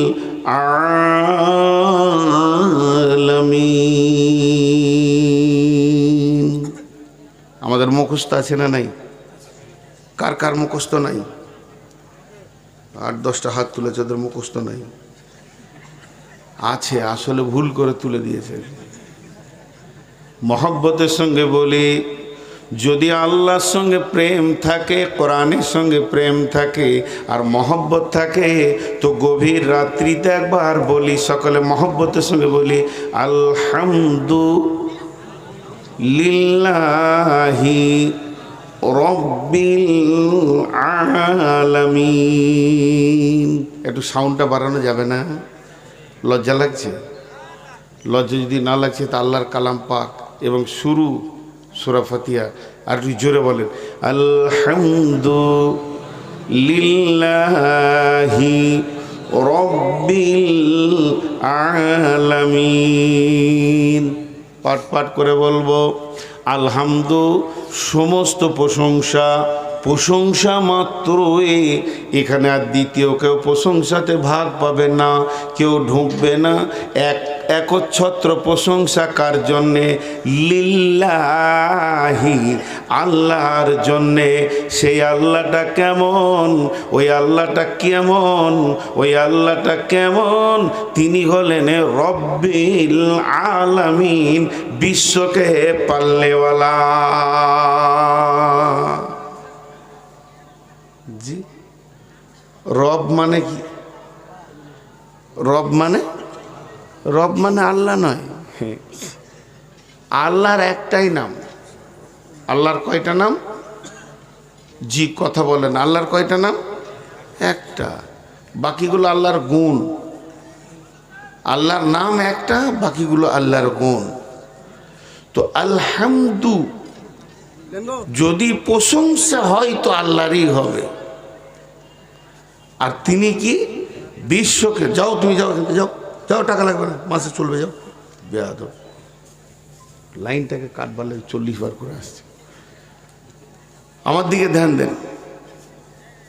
আলামিন। আমাদের মুখস্থ আছে না নাই? কার কার মুখস্থ নাই? 8-10টা হাত তুলেছে, ওদের মুখস্থ নাই। আছে, আসলে ভুল করে তুলে দিয়েছে। মহব্বতের সঙ্গে বলি, যদি আল্লাহর সঙ্গে প্রেম থাকে, কোরআনের সঙ্গে প্রেম থাকে, আর মহব্বত থাকে, তো গভীর রাত্রিতে একবার বলি, সকলে মহব্বতের সঙ্গে বলি আলহামদুলিল্লাহি রাব্বিল আলামিন। একটু সাউন্ডটা বাড়ানো যাবে না? লজ্জা লাগছে? লজ্জা যদি না লাগছে তা আল্লাহর কালাম পাক এবং শুরু সূরা ফাতিহা আর একটু জোরে বলেন আলহামদুলিল্লাহি রাব্বিল আলামিন। পাঠ পাঠ করে বলবো আলহামদু, সমস্ত প্রশংসা, প্রশংসা মাত্রই। এখানে আর দ্বিতীয় কেউ প্রশংসাতে ভাগ পাবে না, কেউ ঢুকবে না। একচ্ছত্র প্রশংসা কার জন্যে? লিল্লাহি, আল্লাহর জন্যে। সেই আল্লাহটা কেমন? ওই আল্লাহটা কেমন? ওই আল্লাহটা কেমন? তিনি হলেন রব্বিল আলামিন, বিশ্বকে পাল্লেওয়ালা। জি, রব মানে কি? রব মানে আল্লাহ নয়। আল্লাহর একটাই নাম। আল্লাহর কয়টা নাম? জি, কথা বলেন, আল্লাহর কয়টা নাম? একটা। বাকিগুলো আল্লাহর গুণ। আল্লাহর নাম একটা, বাকিগুলো আল্লাহর গুণ। তো আলহামদু, যদি প্রশংসা হয় তো আল্লাহরই হবে। আর তিনি কি? বিশ্বকে। যাও তুমি, যাও, যাও যাও, টাকা লাগবে না, মাসে চলবে, যাও। বেয়াদব, লাইনটাকে কাটবার লাগে 40 বার করে আসছে। আমার দিকে ধ্যান দেন,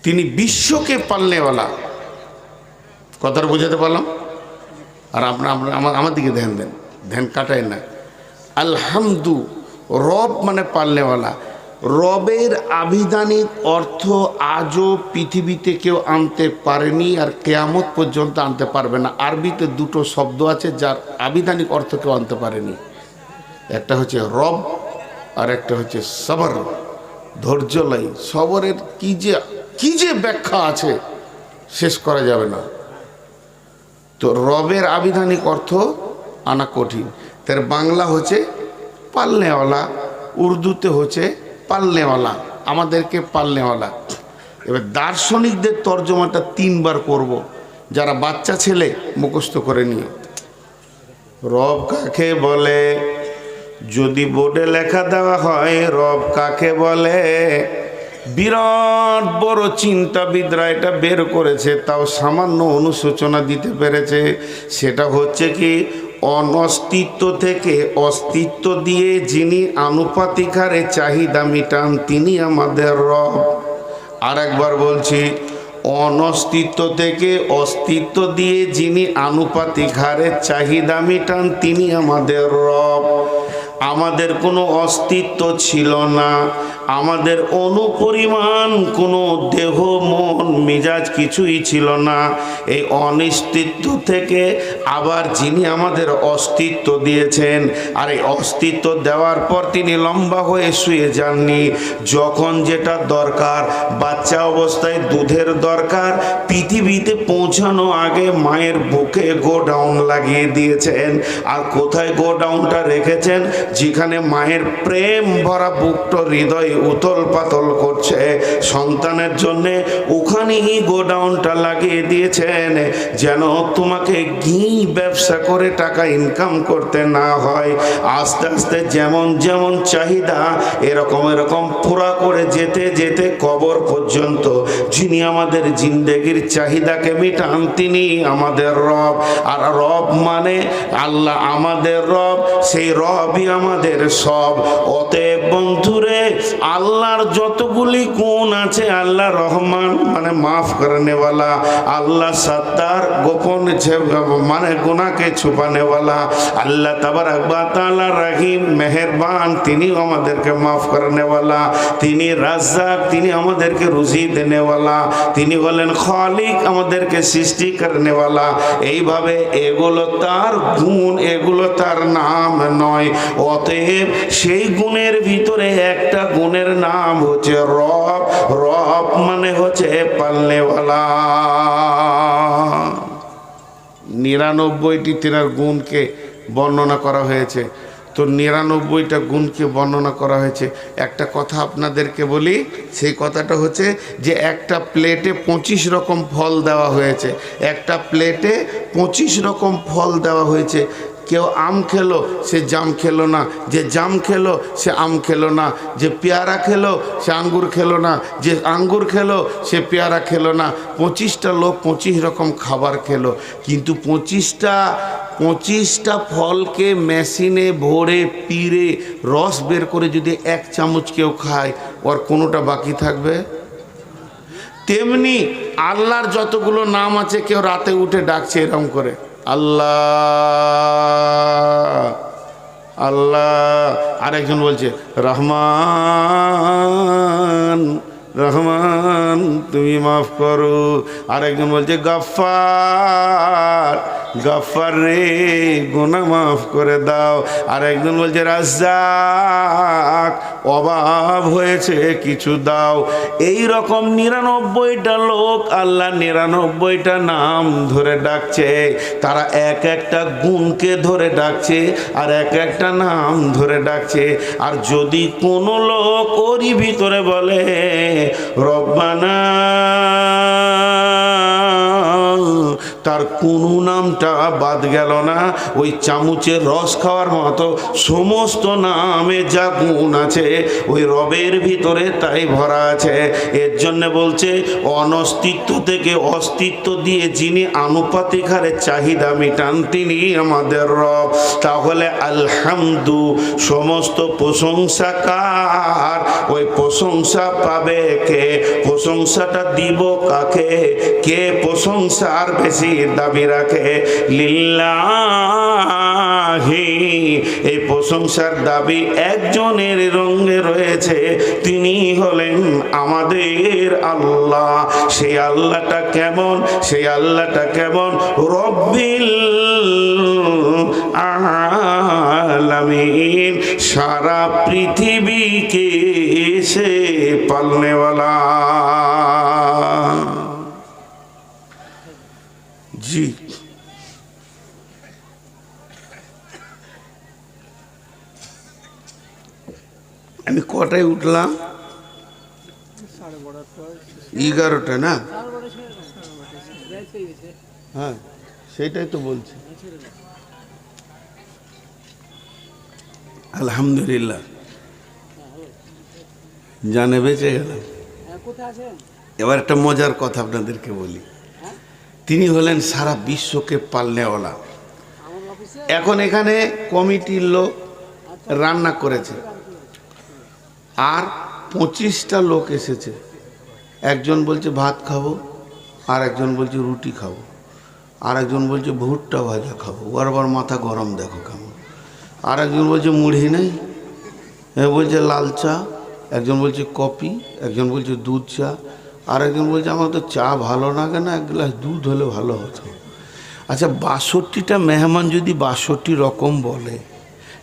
তিনি বিশ্বকে পালনেওয়ালা। কথাটা বোঝাতে পারলাম? আর আমার দিকে ধ্যান দেন, ধ্যান কাটায় না। আলহামদু, রব মানে পালনেওয়ালা। রবের আবিধানিক অর্থ আজও পৃথিবীতে কেউ আনতে পারেনি, আর কেয়ামত পর্যন্ত আনতে পারবে না। আরবিতে দুটো শব্দ আছে যার আবিধানিক অর্থ কেউ আনতে পারেনি। একটা হচ্ছে রব, আর একটা হচ্ছে সবর, ধৈর্যলাই। সবরের কি যে ব্যাখ্যা আছে, শেষ করা যাবে না। তো রবের আবিধানিক অর্থ আনা কঠিন। তার বাংলা হচ্ছে পালনেওয়ালা, উর্দুতে হচ্ছে পালনেওয়ালা, আমাদেরকে পালনেওয়ালা। এবার দার্শনিকদের তর্জমাটা 3 বার করব, যারা বাচ্চা ছেলে মুখস্থ করে নিয়ে। রব কাকে বলে? যদি বোর্ডে লেখা দেওয়া হয় রব কাকে বলে, বিরাট বড় চিন্তাবিদরা এটা বের করেছে, তাও সামান্য অনুশোচনা দিতে পেরেছে। সেটা হচ্ছে কি, অনস্তিত্ব থেকে অস্তিত্ব দিয়ে যিনি আনুপাতিক হারে চাহিদা মিটান, তিনি আমাদের রব। আর একবার বলছি, অনস্তিত্ব থেকে অস্তিত্ব দিয়ে যিনি আনুপাতিক হারে চাহিদা মিটান, তিনি আমাদের রব। আমাদের কোনো অস্তিত্ব ছিল না, আমাদের অনুপরিমাণ কোনো দেহ মন মেজাজ কিছুই ছিল না। এই অনিস্তিত্ব থেকে আবার যিনি আমাদের অস্তিত্ব দিয়েছেন, আর এই অস্তিত্ব দেওয়ার পর তিনি লম্বা হয়ে শুয়ে যাননি। যখন যেটা দরকার, বাচ্চা অবস্থায় দুধের দরকার, পৃথিবীতে পৌঁছানো আগে মায়ের বুকে গোডাউন লাগিয়ে দিয়েছেন। আর কোথায় গোডাউনটা রেখেছেন? যেখানে মায়ের প্রেম ভরা বুকটা হৃদয় উতল পাতল করছে, সন্তানের জন্যে ওখানেই গোডাউনটা লাগিয়ে দিয়েছেন যেন তোমাকে ঘি ব্যবসা করে টাকা ইনকাম করতে না হয়। আস্তে আস্তে যেমন যেমন চাহিদা এরকম এরকম পুরা করে যেতে যেতে কবর পর্যন্ত যিনি আমাদের জিন্দেগির চাহিদাকে মিটান তিনি আমাদের রব। আর রব মানে আল্লাহ আমাদের রব, সেই রবই আমাদের সব। অতএব বন্ধুরে, আল্লাহর যতগুলি গুণ আছে, আল্লাহ রহমান মানে মাফ করেনেওয়ালা, আল্লাহ সত্তার গোপন মানে গুনাহকে ছুপানেওয়ালা, আল্লাহ তাবারক ওয়া তাআলা রহিম মেহেরবান, তিনি আমাদেরকে মাফ করেনেওয়ালা, তিনি রাজ্জাক, তিনি আমাদেরকে রুজি দেনেওয়ালা, তিনি হলেন খালিক, আমাদেরকে সৃষ্টি করেনেওয়ালা। এইভাবে এগুলো তার গুণ, এগুলো তার নাম নয়। অতএব সেই গুণের ভিতরে একটা গুণের নাম হচ্ছে রব। রব মানে হচ্ছে পালনেওয়ালা। 99টি তেনার গুণকে বর্ণনা করা হয়েছে। তো 99টা গুণকে বর্ণনা করা হয়েছে। একটা কথা আপনাদেরকে বলি, সেই কথাটা হচ্ছে যে একটা প্লেটে 25 রকম ফল দেওয়া হয়েছে। একটা প্লেটে 25 রকম ফল দেওয়া হয়েছে। কেউ আম খেলো, সে জাম খেলো না, যে জাম খেলো সে আম খেলো না, যে পেয়ারা খেলো সে আঙ্গুর খেলো না, যে আঙ্গুর খেলো সে পেয়ারা খেলো না। 25টা লোক 25 রকম খাবার খেলো, কিন্তু 25টা ফলকে মেশিনে ভরে পিড়ে রস বের করে যদি 1 চামচ কেউ খায়, ওর কোনোটা বাকি থাকবে? তেমনি আল্লাহর যতগুলো নাম আছে, কেউ রাতে উঠে ডাকছে এরকম করে, আল্লাহ আল্লাহ, আরেকজন বলছে রহমান রহমান তুমি মাফ করো, আরেকজন বলছে গফফার গফফার রে গুনাহ মাফ করে দাও, আরেকজন বলছে রাজ্জাক অভাব হয়েছে কিছু দাও। এই রকম 99টা লোক আল্লাহ 99টা নাম ধরে ডাকছে। তারা এক একটা গুণকে ধরে ডাকছে আর এক একটা নাম ধরে ডাকছে। আর যদি কোনো লোক ওরই ভিতরে বলে রব্বানা, তার কোনো নামটা বাদ গেল না। ওই চামচের রস খাওয়ার মতো সমস্ত নামে যা গুণ আছে ওই রবের ভিতরে তাই ভরা আছে। এর জন্য বলছে অনস্তিত্ব থেকে অস্তিত্ব দিয়ে যিনি আনুপাতিক হারে চাহিদা মিটান তিনি আমাদের রব। তাহলে আলহামদু, সমস্ত প্রশংসা কার? ওই প্রশংসা পাবে কে? প্রশংসাটা দিব কাকে? কে প্রশংসার বেশি দাবি রাখে? লিল্লাহি, এই প্রশংসার দাবি একজনের রঙে রয়েছে, তিনি হলেন আমাদের আল্লাহ। সেই আল্লাহটা কেমন? সেই আল্লাহটা কেমন? রব্বিল আলামিন, সারা পৃথিবীকে সে পালনেওয়ালা। জি, আমি কটায় উঠলাম? 11টা না? হ্যাঁ, সেটাই তো বলছি। আলহামদুলিল্লাহ, জানে বেঁচে গেলাম। এবার একটা মজার কথা আপনাদেরকে বলি। তিনি হলেন সারা বিশ্বকে পালনেওয়ালা। এখন এখানে কমিটির লোক রান্না করেছে আর 25টা লোক এসেছে। একজন বলছে ভাত খাবো, আর একজন বলছে রুটি খাবো, আর একজন বলছে ভুট্টা ভাজা খাবো। ওর আবার মাথা গরম দেখো কেমন। আর একজন বলছে মুড়ি নেই, বলছে লাল চা, একজন বলছে কফি, একজন বলছে দুধ চা, আর একজন বলছে আমার তো চা ভালো লাগে না, 1 গ্লাস দুধ হলে ভালো হতো। আচ্ছা, 62টা মেহমান যদি 62 রকম বলে,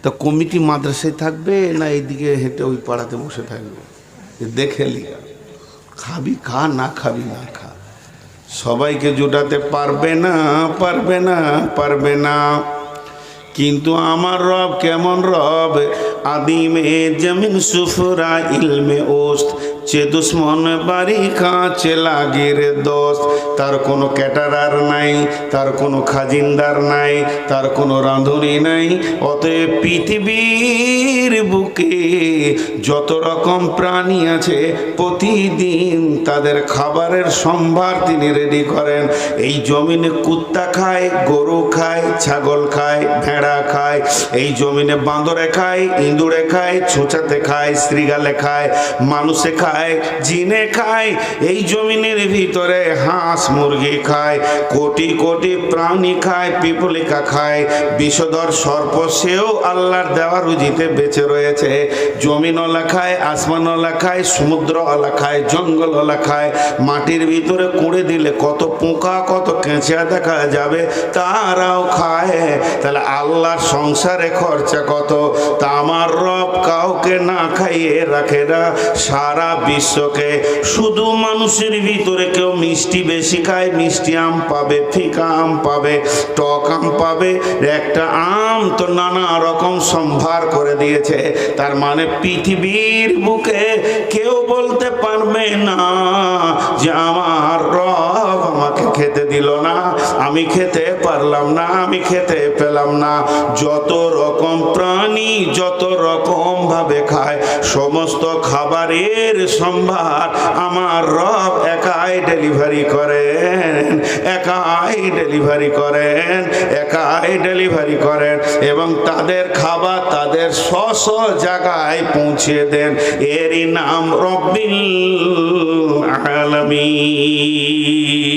তা কমিটি মাদ্রাসায় থাকবে না এইদিকে হেঁটে ওই পাড়াতে বসে থাকবে? দেখে লিখা, খাবি খা, না খাবি না খা। সবাইকে জোটাতে পারবে না, পারবে না, পারবে না। কিন্তু আমার রব কেমন রব? আদিমে জমিন সুফরা ইলমে ওস্ত যে দুশ্মন বাড়ি কাছে লাগের দোস্ত। তার কোনো ক্যাটারার নাই, তার কোনো খাজিনদার নাই, তার কোনো রাঁধুনি নাই। অতএব পৃথিবীর বুকে যত রকম প্রাণী আছে প্রতিদিন তাদের খাবারের সম্ভার তিনি রেডি করেন। এই জমিনে কুত্তা খায়, গরু খায়, ছাগল খায়, ভেড়া খায়। এই জমিনে বাঁদরে খায়, ইঁদুরে খায়, ছোঁচাতে খায়, শ্রীগালে খায়, মানুষে খায়, জিনে খায়। এই জমিনের ভিতরে হাঁস মুরগি খায়, কোটি কোটি প্রাণী খায়, পিপলিকা খায়, বিষধর সর্প সেও আল্লাহর দেওয়া রুজিতে বেঁচে রয়েছে। জমিনওয়ালা খায়, আসমানওয়ালা খায়, সমুদ্রওয়ালা খায়, জঙ্গলওয়ালা খায়। মাটির ভিতরে কুঁড়ে দিলে কত পোকা কত কেঁচা দেখা যাবে, তারাও খায়। তাহলে আল্লাহর সংসারে খরচা কত? তা আমার রব কাউকে না খাইয়ে রাখে না সারা বিশ্বকে। শুধু মানুষের ভিতরে কেউ মিষ্টি বেশি খায়, মিষ্টি আম পাবে, ফিকা আম পাবে, টক আম পাবে। একটা আম তো নানা রকম সম্ভার করে দিয়েছে। তার মানে পৃথিবীর বুকে কেউ বলতে পারবে না যে আমার রব আমাকে খেতে দিল না, আমি খেতে পারলাম না, আমি খেতে পেলাম না। যত রকম প্রাণী যত রকম ভাবে খায়, সমস্ত খাবারের সম্ভার আমার রব একাই ডেলিভারি করেন, একাই ডেলিভারি করেন, একাই ডেলিভারি করেন। এবং তাদের খাবার তাদের স্ব জায়গায় পৌঁছে দেন। এরই নাম রব্বিল আলামিন।